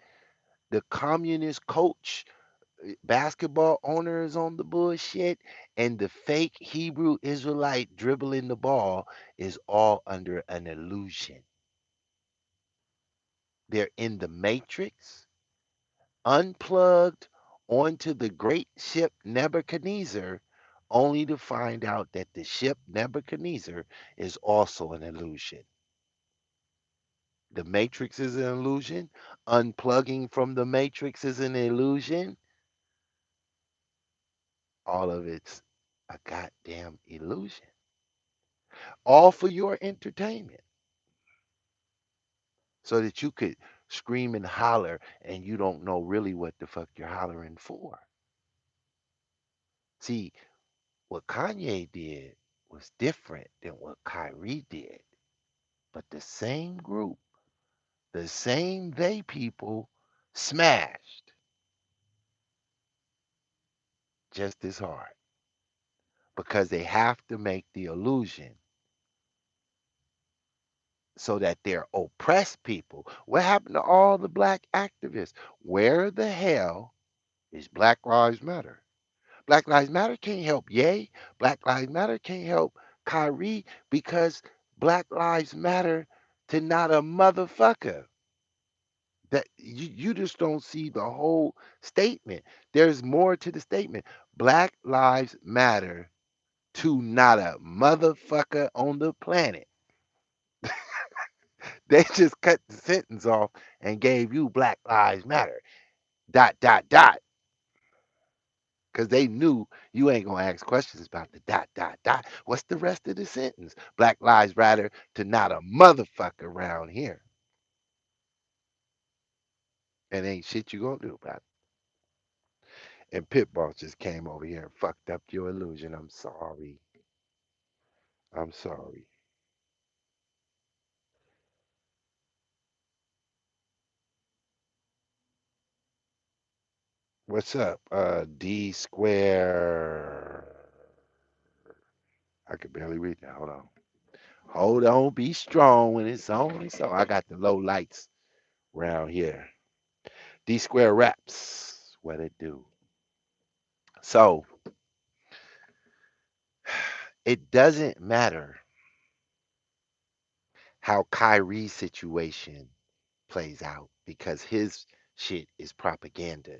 the communist coach, basketball owners on the bullshit, and the fake Hebrew Israelite dribbling the ball is all under an illusion. They're in the matrix, unplugged onto the great ship Nebuchadnezzar, only to find out that the ship Nebuchadnezzar is also an illusion. The matrix is an illusion. Unplugging from the matrix is an illusion. All of it's a goddamn illusion. All for your entertainment. So that you could scream and holler and you don't know really what the fuck you're hollering for. See, what Kanye did was different than what Kyrie did. But the same group, the same they people smashed just as hard because they have to make the illusion so that they're oppressed people. What happened to all the black activists? Where the hell is Black Lives Matter? Black Lives Matter can't help Ye. Black Lives Matter can't help Kyrie because Black Lives Matter to not a motherfucker. That you just don't see the whole statement. There's more to the statement. Black Lives Matter to not a motherfucker on the planet. They just cut the sentence off and gave you Black Lives Matter. Dot dot dot. Because they knew you ain't gonna ask questions about the dot dot dot. What's the rest of the sentence? Black Lives Matter to not a motherfucker around here. And ain't shit you gonna do about it. And Pit Boss just came over here and fucked up your illusion. I'm sorry. I'm sorry. What's up? D square. I could barely read that. Hold on. Hold on. Be strong when it's on. It's on. I got the low lights around here. D square raps. What it do? So it doesn't matter how Kyrie's situation plays out because his shit is propaganda.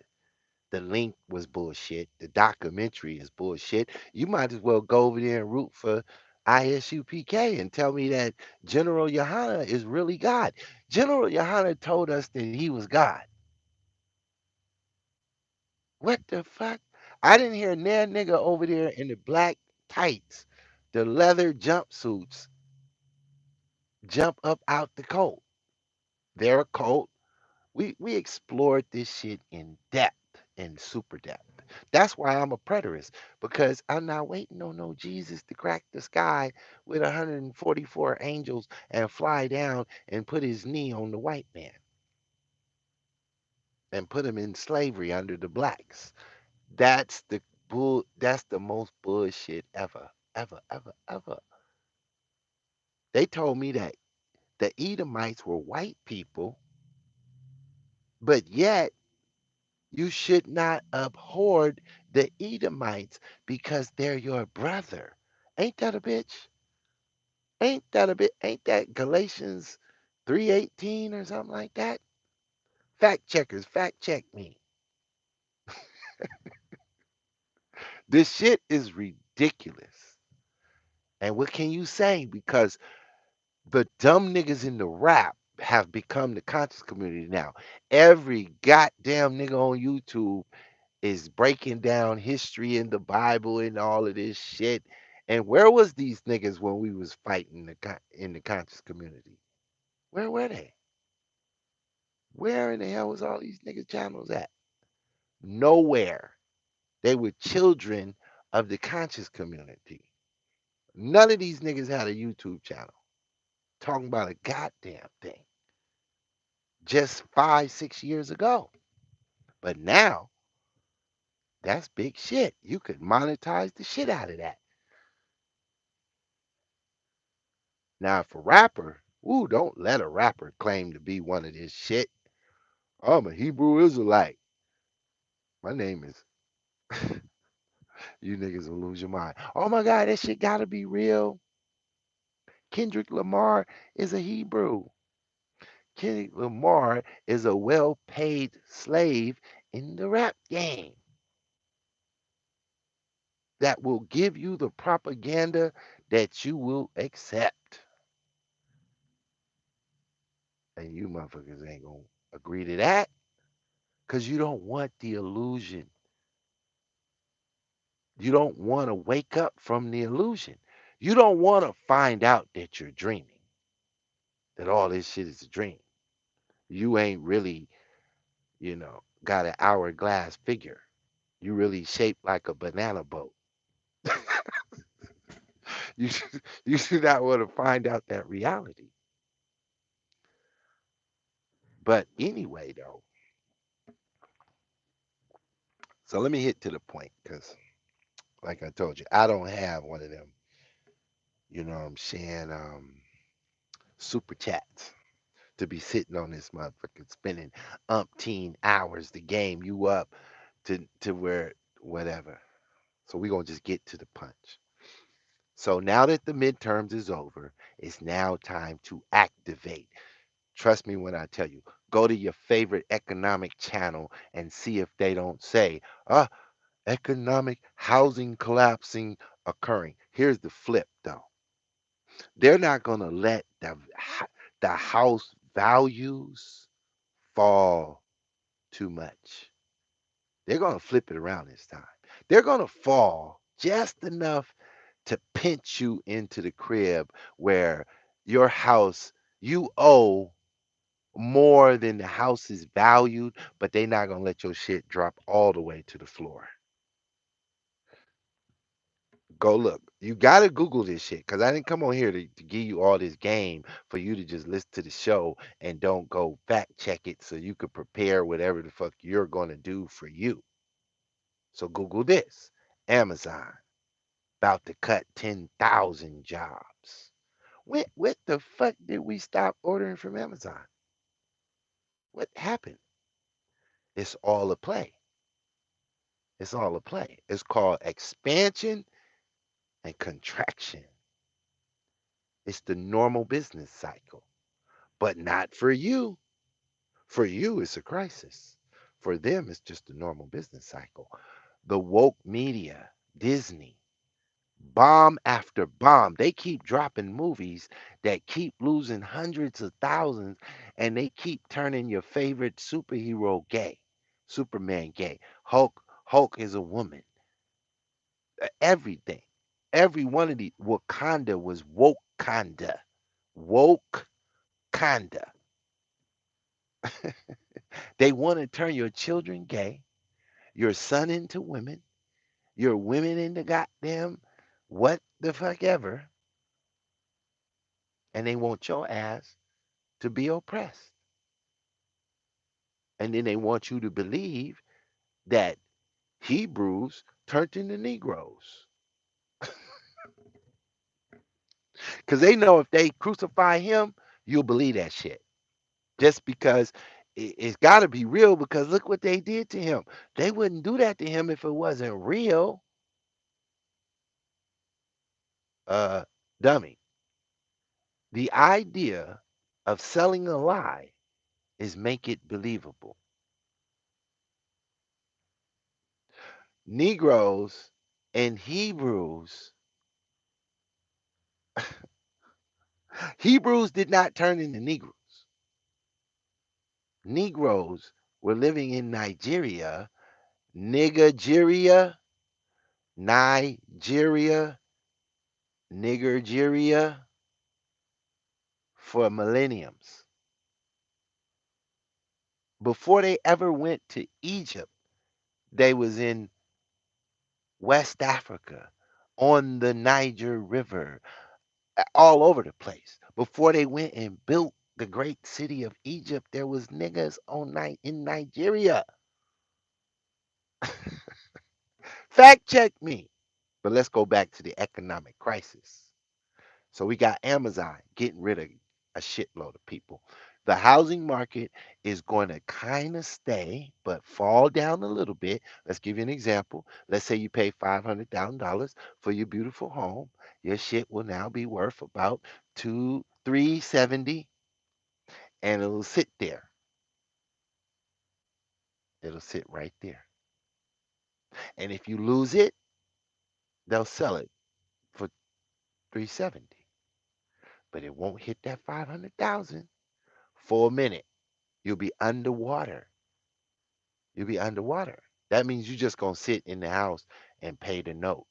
The link was bullshit. The documentary is bullshit. You might as well go over there and root for ISUPK and tell me that General Yohana is really God. General Yohana told us that he was God. What the fuck? I didn't hear that nigga over there in the black tights, the leather jumpsuits, jump up out the coat. They're a cult. We explored this shit in depth, in super depth. That's why I'm a preterist, because I'm not waiting on no Jesus to crack the sky with 144 angels and fly down and put his knee on the white man and put him in slavery under the blacks. That's the most bullshit ever, ever, ever, ever. They told me that the Edomites were white people, but yet you should not abhor the Edomites because they're your brother. Ain't that a bitch? Ain't that a bit? Ain't that Galatians 3:18 or something like that? Fact checkers, fact check me. This shit is ridiculous. And what can you say? Because the dumb niggas in the rap have become the conscious community now. Every goddamn nigga on YouTube is breaking down history in the Bible and all of this shit. And where was these niggas when we was fighting in the conscious community? Where were they? Where in the hell was all these niggas channels at? Nowhere. They were children of the conscious community. None of these niggas had a YouTube channel talking about a goddamn thing just 5, 6 years ago. But now that's big shit. You could monetize the shit out of that. Now, if a rapper, ooh, don't let a rapper claim to be one of this shit. I'm a Hebrew Israelite. My name is. You niggas will lose your mind. Oh my God, that shit gotta be real. Kendrick Lamar is a Hebrew. Kendrick Lamar is a well paid slave in the rap game that will give you the propaganda that you will accept. And you motherfuckers ain't gonna agree to that because you don't want the illusion. You don't want to wake up from the illusion. You don't want to find out that you're dreaming, that all this shit is a dream. You ain't really, got an hourglass figure. You really shaped like a banana boat. You do not want to find out that reality. But anyway, though, so let me hit to the point because, like I told you, I don't have one of them, you know what I'm saying, super chats to be sitting on this motherfucker spending umpteen hours to game you up to where whatever. So we're gonna just get to the punch. So now that the midterms is over, it's now time to activate. Trust me when I tell you, go to your favorite economic channel and see if they don't say, economic housing collapsing occurring. Here's the flip though. They're not gonna let the house values fall too much. They're going to flip it around this time. They're going to fall just enough to pinch you into the crib where your house, you owe more than the house is valued, but they're not going to let your shit drop all the way to the floor. Go look. You got to Google this shit because I didn't come on here to give you all this game for you to just listen to the show and don't go fact check it so you could prepare whatever the fuck you're going to do for you. So Google this. Amazon about to cut 10,000 jobs. What the fuck did we stop ordering from Amazon? What happened? It's all a play. It's all a play. It's called expansion and contraction. It's the normal business cycle, but not for you. For you, it's a crisis. For them, it's just a normal business cycle. The woke media, Disney, bomb after bomb. They keep dropping movies that keep losing hundreds of thousands, and they keep turning your favorite superhero gay. Superman gay. Hulk is a woman. Everything. Every one of the Wakanda was Wokanda. Woke Kanda. They want to turn your children gay, your son into women, your women into goddamn what the fuck ever, and they want your ass to be oppressed. And then they want you to believe that Hebrews turned into Negroes. Because they know if they crucify him, you'll believe that shit. Just because it's got to be real because look what they did to him. They wouldn't do that to him if it wasn't real. Uh, Dummy. The idea of selling a lie is make it believable. Negroes and Hebrews did not turn into Negroes. Negroes were living in Nigeria, Nigeria, Nigeria, Nigeria for millenniums. Before they ever went to Egypt, they was in West Africa, on the Niger River, all over the place. Before they went and built the great city of Egypt, there was niggas in Nigeria. Fact check me. But let's go back to the economic crisis. So we got Amazon getting rid of a shitload of people. The housing market is going to kind of stay, but fall down a little bit. Let's give you an example. Let's say you pay $500,000 for your beautiful home. Your shit will now be worth about 370, and it'll sit there. It'll sit right there. And if you lose it, they'll sell it for 370. But it won't hit that 500,000 for a minute. You'll be underwater. You'll be underwater. That means you're just gonna sit in the house and pay the note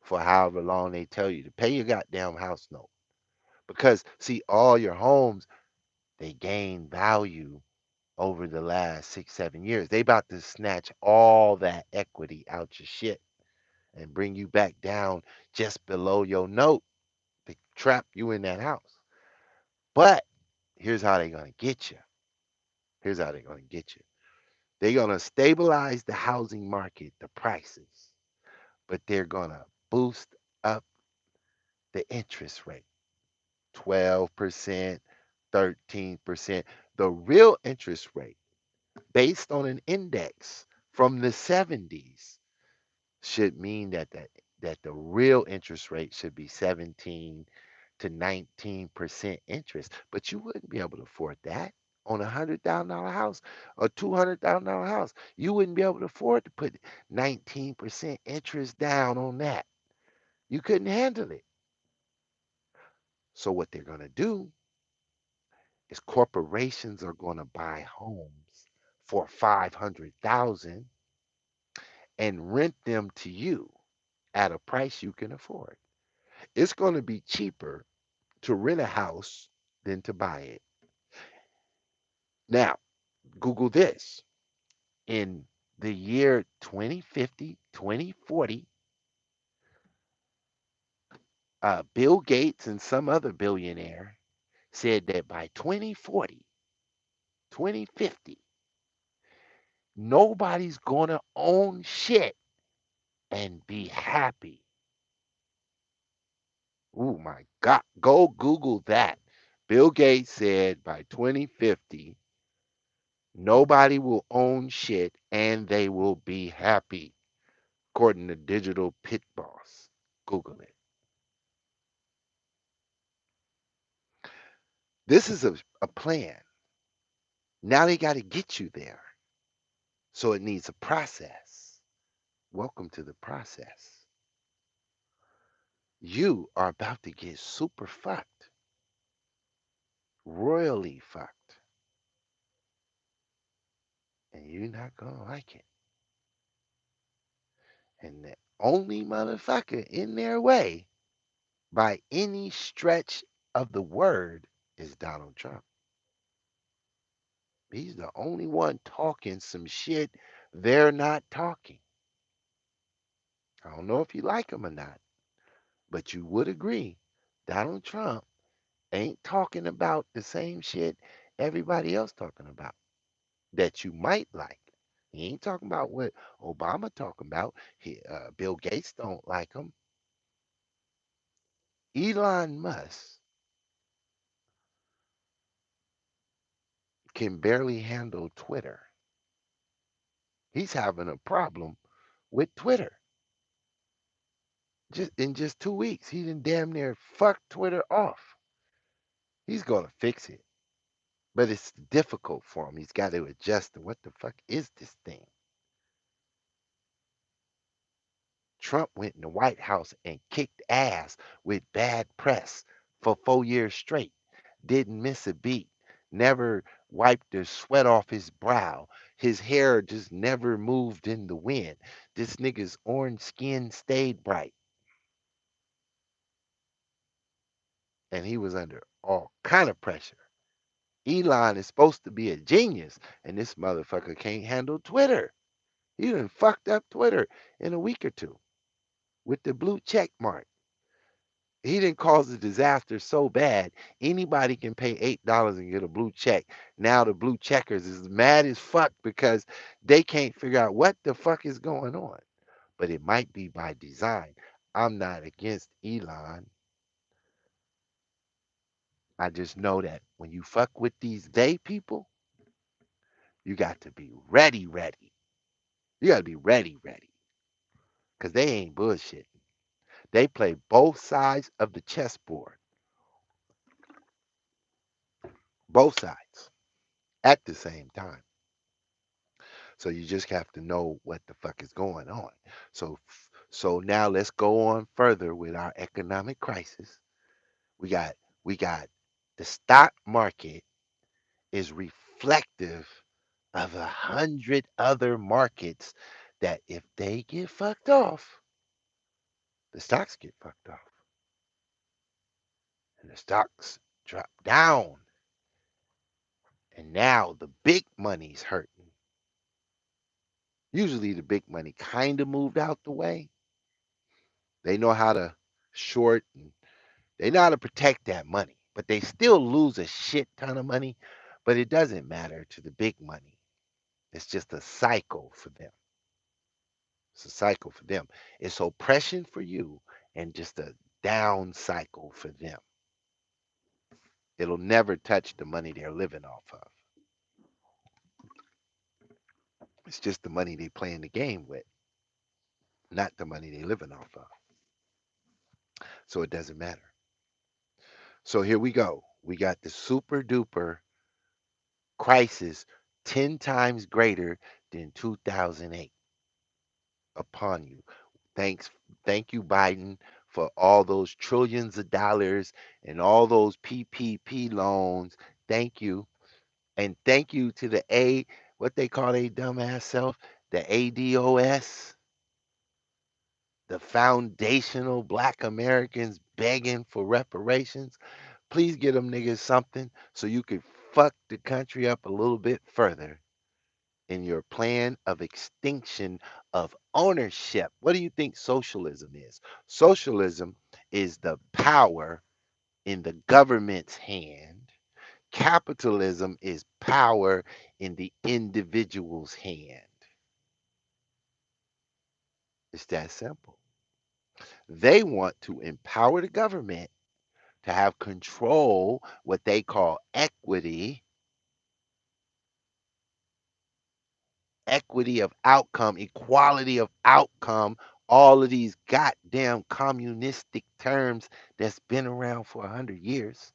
for however long they tell you to pay your goddamn house note. Because see, all your homes they gain value over the last 6, 7 years. They about to snatch all that equity out your shit and bring you back down just below your note to trap you in that house. But here's how they're gonna get you. Here's how they're gonna get you. They're gonna stabilize the housing market, the prices, but they're gonna boost up the interest rate 12%, 13%. The real interest rate, based on an index from the 70s, should mean that the real interest rate should be 17 to 19% interest. But you wouldn't be able to afford that on $100,000 house or $200,000 house. You wouldn't be able to afford to put 19% interest down on that. You couldn't handle it. So what they're going to do is corporations are going to buy homes for 500,000 and rent them to you at a price you can afford. It's going to be cheaper to rent a house than to buy it. Now, Google this. In the year 2050, 2040, Bill Gates and some other billionaire said that by 2040, 2050, nobody's going to own shit and be happy. Oh my God. Go Google that. Bill Gates said by 2050, nobody will own shit and they will be happy, according to Digital Pit Boss. Google it. This is a plan. Now they got to get you there. So it needs a process. Welcome to the process. You are about to get super fucked, royally fucked, and you're not going to like it. And the only motherfucker in their way, by any stretch of the word, is Donald Trump. He's the only one talking some shit they're not talking. I don't know if you like him or not, but you would agree Donald Trump ain't talking about the same shit everybody else talking about that you might like. He ain't talking about what Obama talking about. Bill Gates don't like him. Elon Musk can barely handle Twitter. He's having a problem with Twitter. Just in just 2 weeks, he done damn near fucked Twitter off. He's gonna fix it, but it's difficult for him. He's got to adjust to what the fuck is this thing. Trump went in the White House and kicked ass with bad press for 4 years straight. Didn't miss a beat. Never wiped the sweat off his brow. His hair just never moved in the wind. This nigga's orange skin stayed bright. And he was under all kind of pressure. Elon is supposed to be a genius, and this motherfucker can't handle Twitter. He done fucked up Twitter in a week or two. with the blue check mark. He didn't cause the disaster so bad. Anybody can pay $8 and get a blue check. Now the blue checkers is mad as fuck because they can't figure out what the fuck is going on. But it might be by design. I'm not against Elon. I just know that when you fuck with these they people, you got to be ready, ready. You got to be ready, ready. Because they ain't bullshit. They play both sides of the chessboard, both sides at the same time. So you just have to know what the fuck is going on. So now let's go on further with our economic crisis. We got we got the stock market is reflective of 100 other markets that if they get fucked off, the stocks get fucked off. And the stocks drop down. And now the big money's hurting. Usually the big money kind of moved out the way. They know how to short and they know how to protect that money, but they still lose a shit ton of money. But it doesn't matter to the big money. It's just a cycle for them. It's a cycle for them. It's oppression for you and just a down cycle for them. It'll never touch the money they're living off of. It's just the money they playing the game with, not the money they living off of. So it doesn't matter. So here we go. We got the super duper crisis 10 times greater than 2008 upon you. Thanks, thank you, Biden, for all those trillions of dollars and all those PPP loans. Thank you. And thank you to the what they call a dumbass self, the ADOS, the foundational black Americans begging for reparations. Please get them niggas something so you could fuck the country up a little bit further in your plan of extinction of ownership. What do you think socialism is? Socialism is the power in the government's hand. Capitalism is power in the individual's hand. It's that simple. They want to empower the government to have control, what they call equity, equity of outcome, equality of outcome, all of these goddamn communistic terms that's been around for 100 years.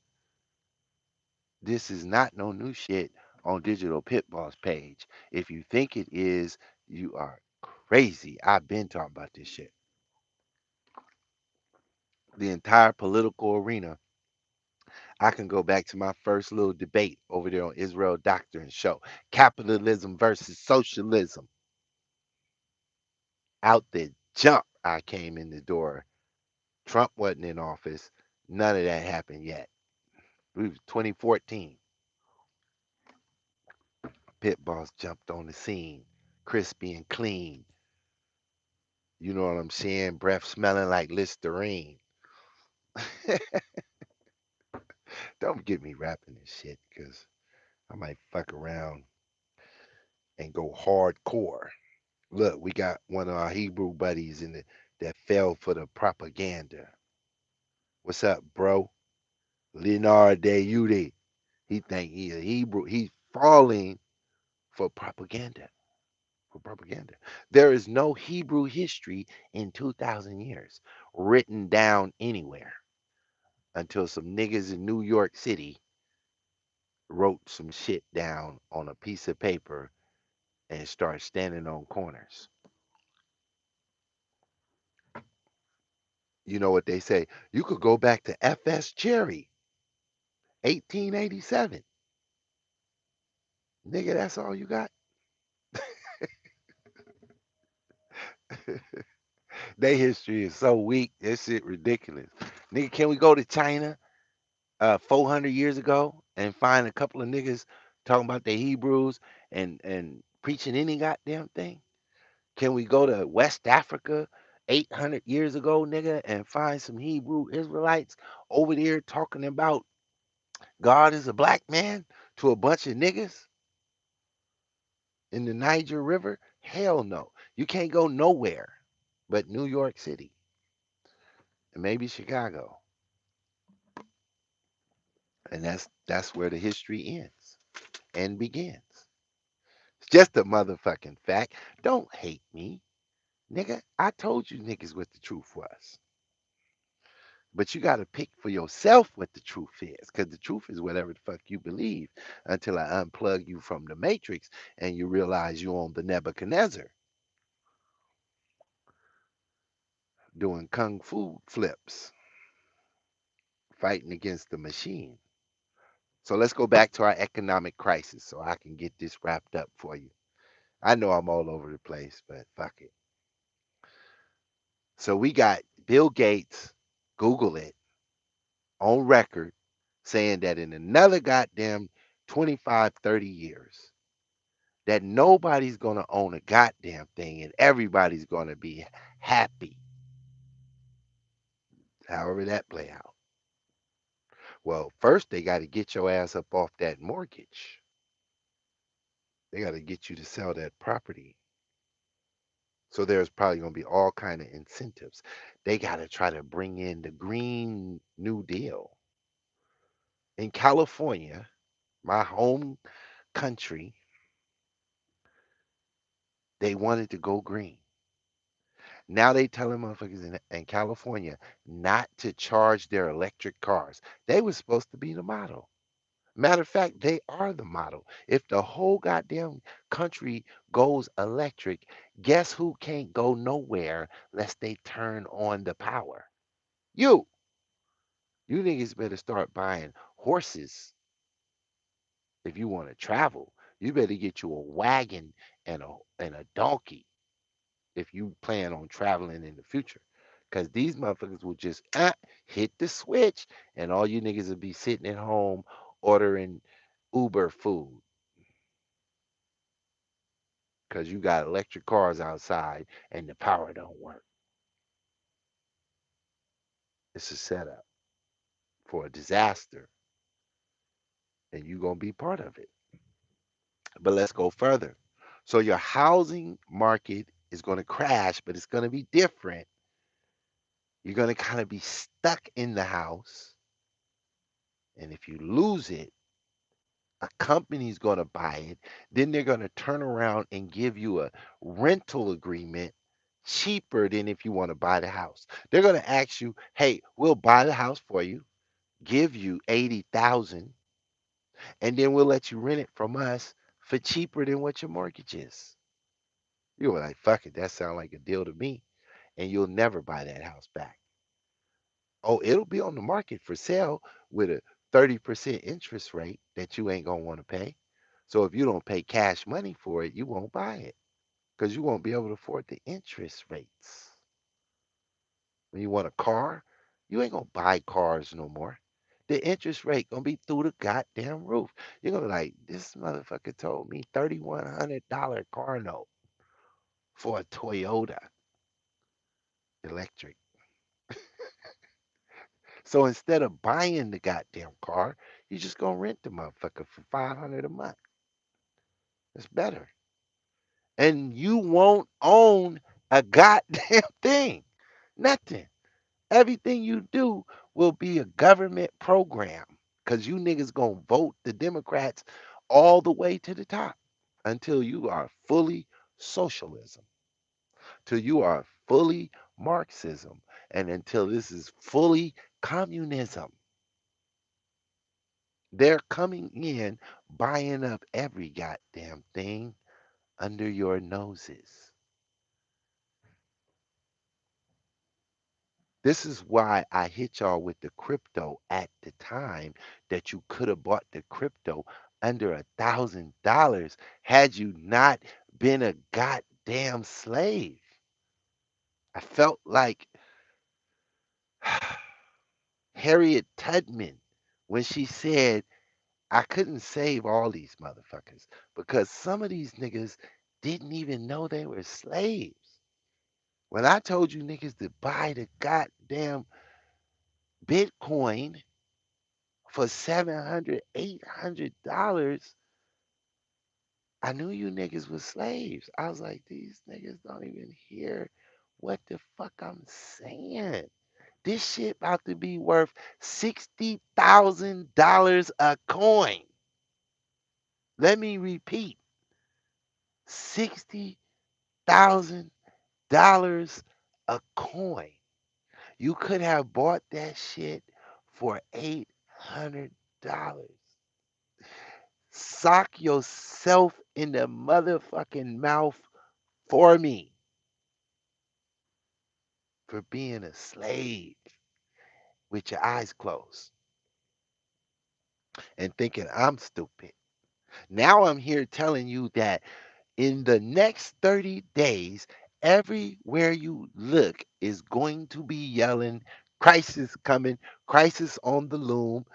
This is not no new shit on Digital Pitball's page. If you think it is, you are crazy. I've been talking about this shit. The entire political arena. I can go back to my first little debate over there on Israel Doctrine Show. Capitalism versus socialism. Out the jump, I came in the door. Trump wasn't in office. None of that happened yet. We was 2014. Pit boss jumped on the scene, crispy and clean. You know what I'm saying? Breath smelling like Listerine. Don't get me rapping this shit because I might fuck around and go hardcore. Look, we got one of our Hebrew buddies that fell for the propaganda. What's up, bro? Leonard Deyude. He think he a Hebrew. He's falling for propaganda. For propaganda. There is no Hebrew history in 2,000 years written down anywhere until some niggas in New York City wrote some shit down on a piece of paper and started standing on corners. You know what they say? You could go back to F.S. Cherry, 1887. Nigga, that's all you got? Their history is so weak. That shit ridiculous. Nigga, can we go to China 400 years ago and find a couple of niggas talking about the Hebrews and preaching any goddamn thing? Can we go to West Africa 800 years ago, nigga, and find some Hebrew Israelites over there talking about God is a black man to a bunch of niggas in the Niger River? Hell no. You can't go nowhere but New York City and maybe Chicago. And that's where the history ends and begins. It's just a motherfucking fact. Don't hate me. Nigga, I told you niggas what the truth was. But you got to pick for yourself what the truth is, because the truth is whatever the fuck you believe until I unplug you from the matrix and you realize you on the Nebuchadnezzar doing kung fu flips, fighting against the machine. So let's go back to our economic crisis so I can get this wrapped up for you. I know I'm all over the place, but fuck it. So we got Bill Gates, Google it, on record saying that in another goddamn 25, 30 years, that nobody's going to own a goddamn thing and everybody's going to be happy, however that play out. Well, first they got to get your ass up off that mortgage. They got to get you to sell that property. So there's probably going to be all kind of incentives. They got to try to bring in the Green New Deal. In California, my home country, they wanted to go green. Now they telling motherfuckers in California not to charge their electric cars. They were supposed to be the model. Matter of fact, they are the model. If the whole goddamn country goes electric, guess who can't go nowhere lest they turn on the power? You. You niggas better start buying horses if you want to travel. You better get you a wagon and a donkey if you plan on traveling in the future. Because these motherfuckers will just hit the switch and all you niggas will be sitting at home ordering Uber food because you got electric cars outside and the power don't work. It's a setup for a disaster and you're going to be part of it. But let's go further. So your housing market is going to crash, but it's going to be different. You're going to kind of be stuck in the house. And if you lose it, a company's going to buy it. Then they're going to turn around and give you a rental agreement cheaper than if you want to buy the house. They're going to ask you, "Hey, we'll buy the house for you, give you 80,000, and then we'll let you rent it from us for cheaper than what your mortgage is." You were like, "Fuck it, that sounds like a deal to me." And you'll never buy that house back. Oh, it'll be on the market for sale with a 30% interest rate that you ain't going to want to pay. So if you don't pay cash money for it, you won't buy it because you won't be able to afford the interest rates. When you want a car, you ain't going to buy cars no more. The interest rate going to be through the goddamn roof. You're going to be like, this motherfucker told me $3,100 car note for a Toyota electric. So instead of buying the goddamn car, you just gonna rent the motherfucker for 500 a month. It's better. And you won't own a goddamn thing. Nothing. Everything you do will be a government program. Cause you niggas gonna vote the Democrats all the way to the top until you are fully socialism, till you are fully Marxism, and until this is fully communism. They're coming in, buying up every goddamn thing under your noses. This is why I hit y'all with the crypto at the time that you could have bought the crypto under $1,000 had you not been a goddamn slave. I felt like Harriet Tubman when she said, I couldn't save all these motherfuckers because some of these niggas didn't even know they were slaves. When I told you niggas to buy the goddamn Bitcoin for 700, $800, I knew you niggas was slaves. I was like, these niggas don't even hear what the fuck I'm saying. This shit about to be worth $60,000 a coin. Let me repeat, $60,000 a coin. You could have bought that shit for $800. Sock yourself in the motherfucking mouth for me for being a slave with your eyes closed and thinking I'm stupid. Now I'm here telling you that in the next 30 days, everywhere you look is going to be yelling, crisis coming, crisis on the loom.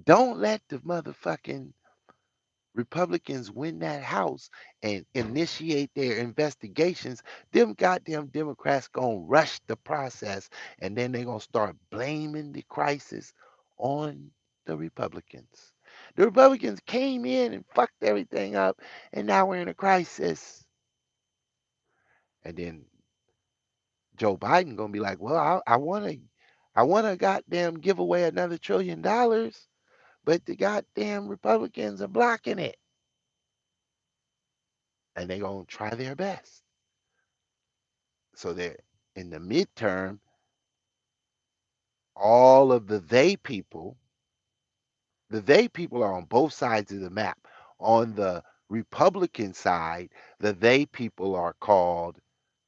Don't let the motherfucking Republicans win that house and initiate their investigations. Them goddamn Democrats gonna rush the process and then they're gonna start blaming the crisis on the Republicans. The Republicans came in and fucked everything up, and now we're in a crisis. And then Joe Biden gonna be like, "Well, I wanna goddamn give away another $1 trillion, but the goddamn Republicans are blocking it, and they gonna try their best." So that in the midterm, all of the they people are on both sides of the map. On the Republican side, the they people are called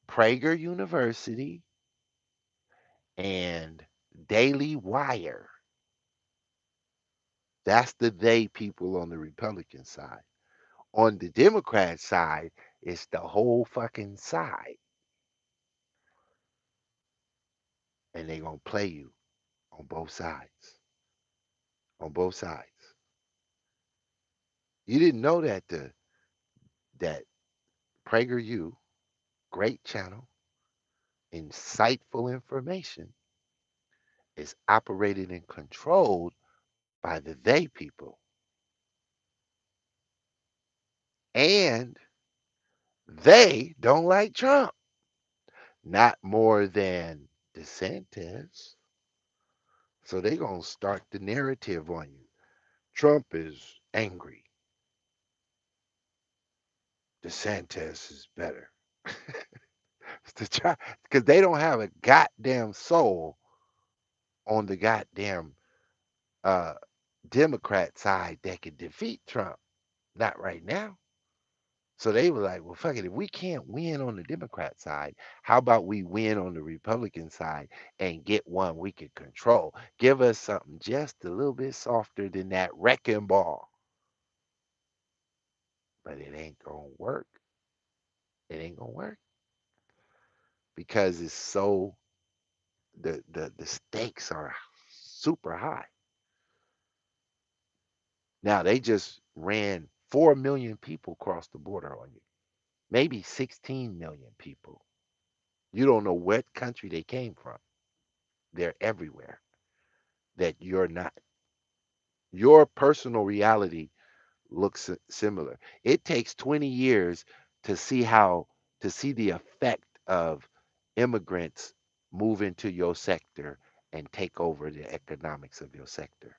Prager University and Daily Wire. That's the they people on the Republican side. On the Democrat side, it's the whole fucking side, and they're gonna play you on both sides. On both sides. You didn't know that PragerU, great channel, insightful information, is operated and controlled by the they people. And they don't like Trump, not more than DeSantis. So they're going to start the narrative on you. Trump is angry. DeSantis is better. To try, because they don't have a goddamn soul on the goddamn uh, Democrat side that could defeat Trump. Not right now. So they were like, well, fuck it. If we can't win on the Democrat side, how about we win on the Republican side and get one we can control? Give us something just a little bit softer than that wrecking ball. But it ain't going to work. It ain't going to work because it's so, the stakes are super high. Now, they just ran 4 million people across the border on you, maybe 16 million people. You don't know what country they came from. They're everywhere that you're not. Your personal reality looks similar. It takes 20 years to see how to see the effect of immigrants move into your sector and take over the economics of your sector.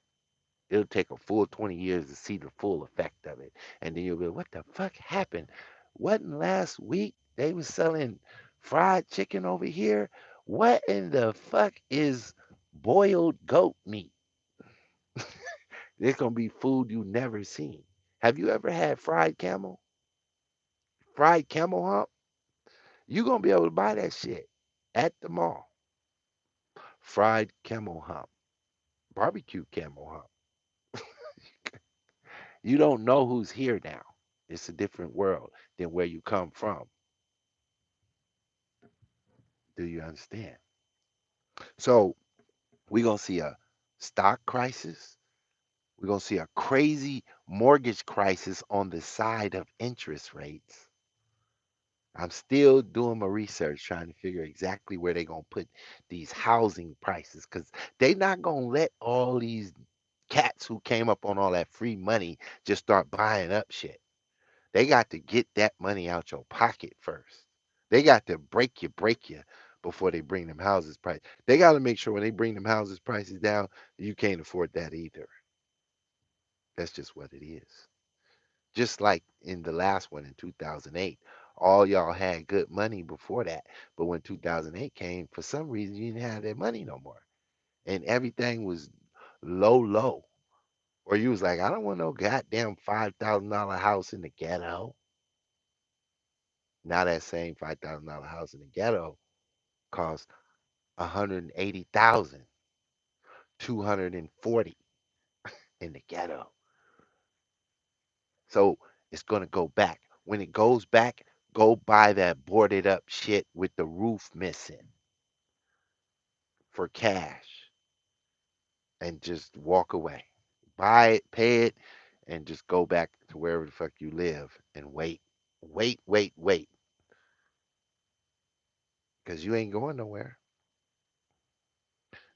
It'll take a full 20 years to see the full effect of it. And then you'll go, what the fuck happened? Wasn't last week they was selling fried chicken over here? What in the fuck is boiled goat meat? It's gonna be food you never seen. Have you ever had fried camel? Fried camel hump? You gonna be able to buy that shit at the mall. Fried camel hump, barbecue camel hump. You don't know who's here now. It's a different world than where you come from. Do you understand? So we're gonna see a stock crisis. We're gonna see a crazy mortgage crisis on the side of interest rates. I'm still doing my research trying to figure exactly where they're gonna put these housing prices because they not gonna let all these cats who came up on all that free money just start buying up shit. They got to get that money out your pocket first. They got to break you before they bring them houses price. They got to make sure when they bring them houses prices down, you can't afford that either. That's just what it is. Just like in the last one in 2008, all y'all had good money before that, but when 2008 came, for some reason you didn't have that money no more, and everything was low. Or you was like, I don't want no goddamn $5,000 house in the ghetto. Now that same $5,000 house in the ghetto costs 180,000, 240 in the ghetto. So it's gonna go back. When it goes back, go buy that boarded up shit with the roof missing for cash and just walk away. Buy it, pay it, and just go back to wherever the fuck you live and wait. Wait. Because you ain't going nowhere.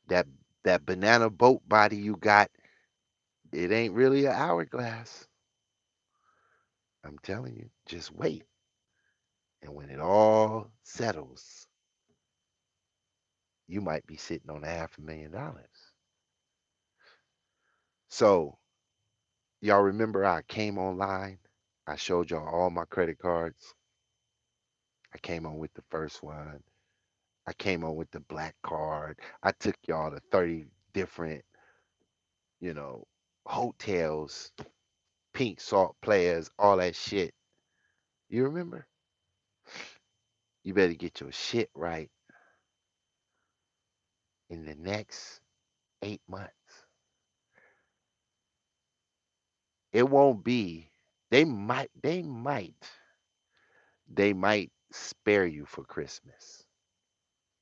That that banana boat body you got, it ain't really an hourglass. I'm telling you, just wait. And when it all settles, you might be sitting on $500,000. So, y'all remember I came online? I showed y'all all my credit cards. I came on with the first one. I came on with the black card. I took y'all to 30 different, you know, hotels, pink salt players, all that shit. You remember? You better get your shit right in the next 8 months. It won't be. They might spare you for Christmas.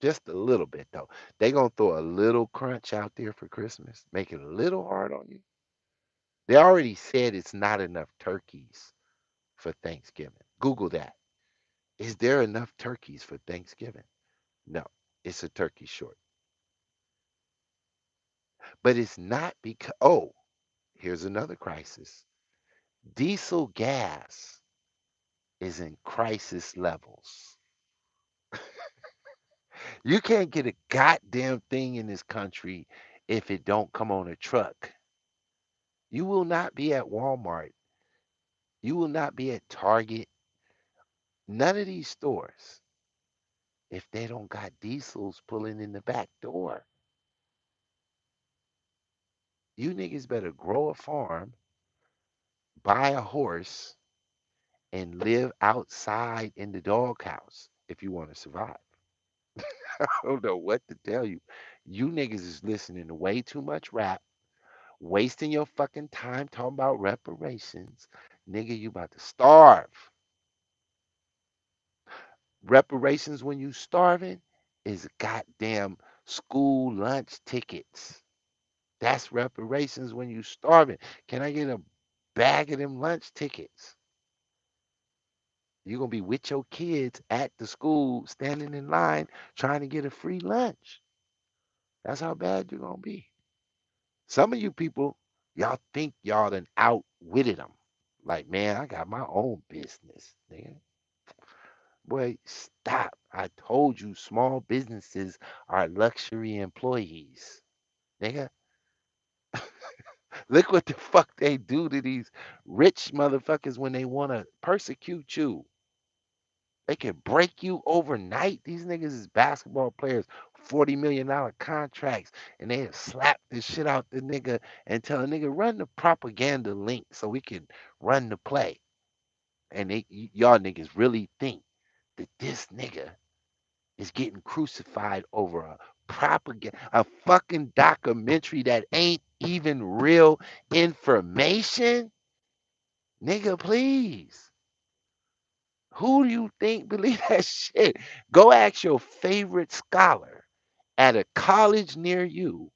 Just a little bit though. They gonna throw a little crunch out there for Christmas, make it a little hard on you. They already said it's not enough turkeys for Thanksgiving. Google that. Is there enough turkeys for Thanksgiving? No, it's a turkey short. But it's not because, oh, here's another crisis. Diesel gas is in crisis levels. You can't get a goddamn thing in this country if it don't come on a truck. You will not be at Walmart. You will not be at Target. None of these stores if they don't got diesels pulling in the back door. You niggas better grow a farm, buy a horse, and live outside in the doghouse if you want to survive. I don't know what to tell you. You niggas is listening to way too much rap, wasting your fucking time talking about reparations. Nigga, you about to starve. Reparations when you starving is goddamn school lunch tickets. That's reparations when you starving. Can I get a bag of them lunch tickets? You're gonna be with your kids at the school, standing in line, trying to get a free lunch. That's how bad you're gonna be. Some of you people, y'all think y'all done outwitted them. Like, man, I got my own business, nigga. Boy, stop. I told you small businesses are luxury employees. Nigga, look what the fuck they do to these rich motherfuckers when they want to persecute you. They can break you overnight. These niggas is basketball players, $40 million contracts, and they slap the shit out the nigga and tell a nigga run the propaganda link so we can run the play. And y'all niggas really think that this nigga is getting crucified over a propaganda, a fucking documentary that ain't even real information? Nigga, please. Who do you think believe that shit? Go ask your favorite scholar at a college near you.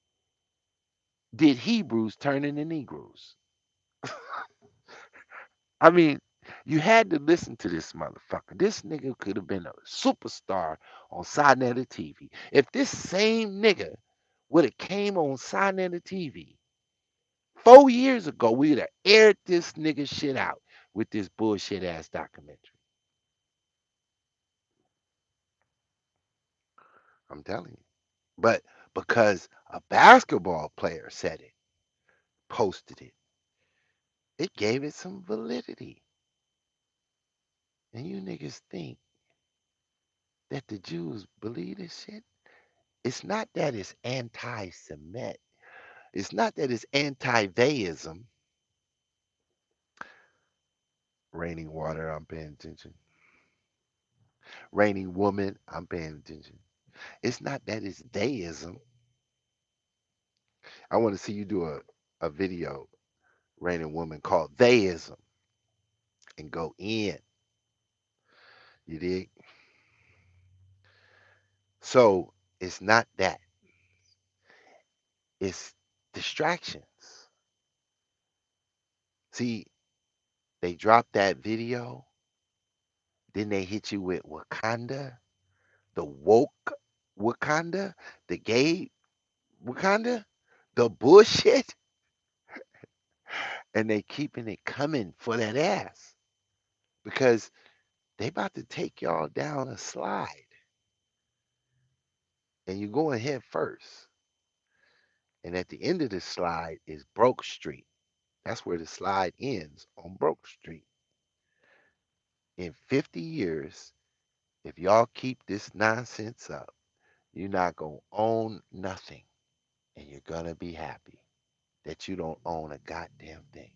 Did Hebrews turn into Negroes? I mean, You had to listen to this motherfucker. This nigga could have been a superstar on side of the TV. If this same nigga would have came on side of the TV 4 years ago, we'd have aired this nigga shit out with this bullshit ass documentary. I'm telling you. But because a basketball player said it, posted it, it gave it some validity. And you niggas think that the Jews believe this shit? It's not that it's anti Semitic. It's not that it's anti theism. Raining water, I'm paying attention. Raining woman, I'm paying attention. It's not that it's theism. I want to see you do a video, raining woman, called theism and go in. You dig? So it's not that. It's distractions. See, they dropped that video, then they hit you with Wakanda, the woke Wakanda, the gay Wakanda, the bullshit, and they keeping it coming for that ass because they about to take y'all down a slide, and you're going head first. And at the end of the slide is Broke Street. That's where the slide ends, on Broke Street. In 50 years, if y'all keep this nonsense up, you're not going to own nothing, and you're going to be happy that you don't own a goddamn thing.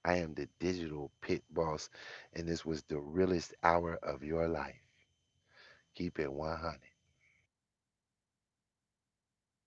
I am the digital pit boss, and this was the realest hour of your life. Keep it 100.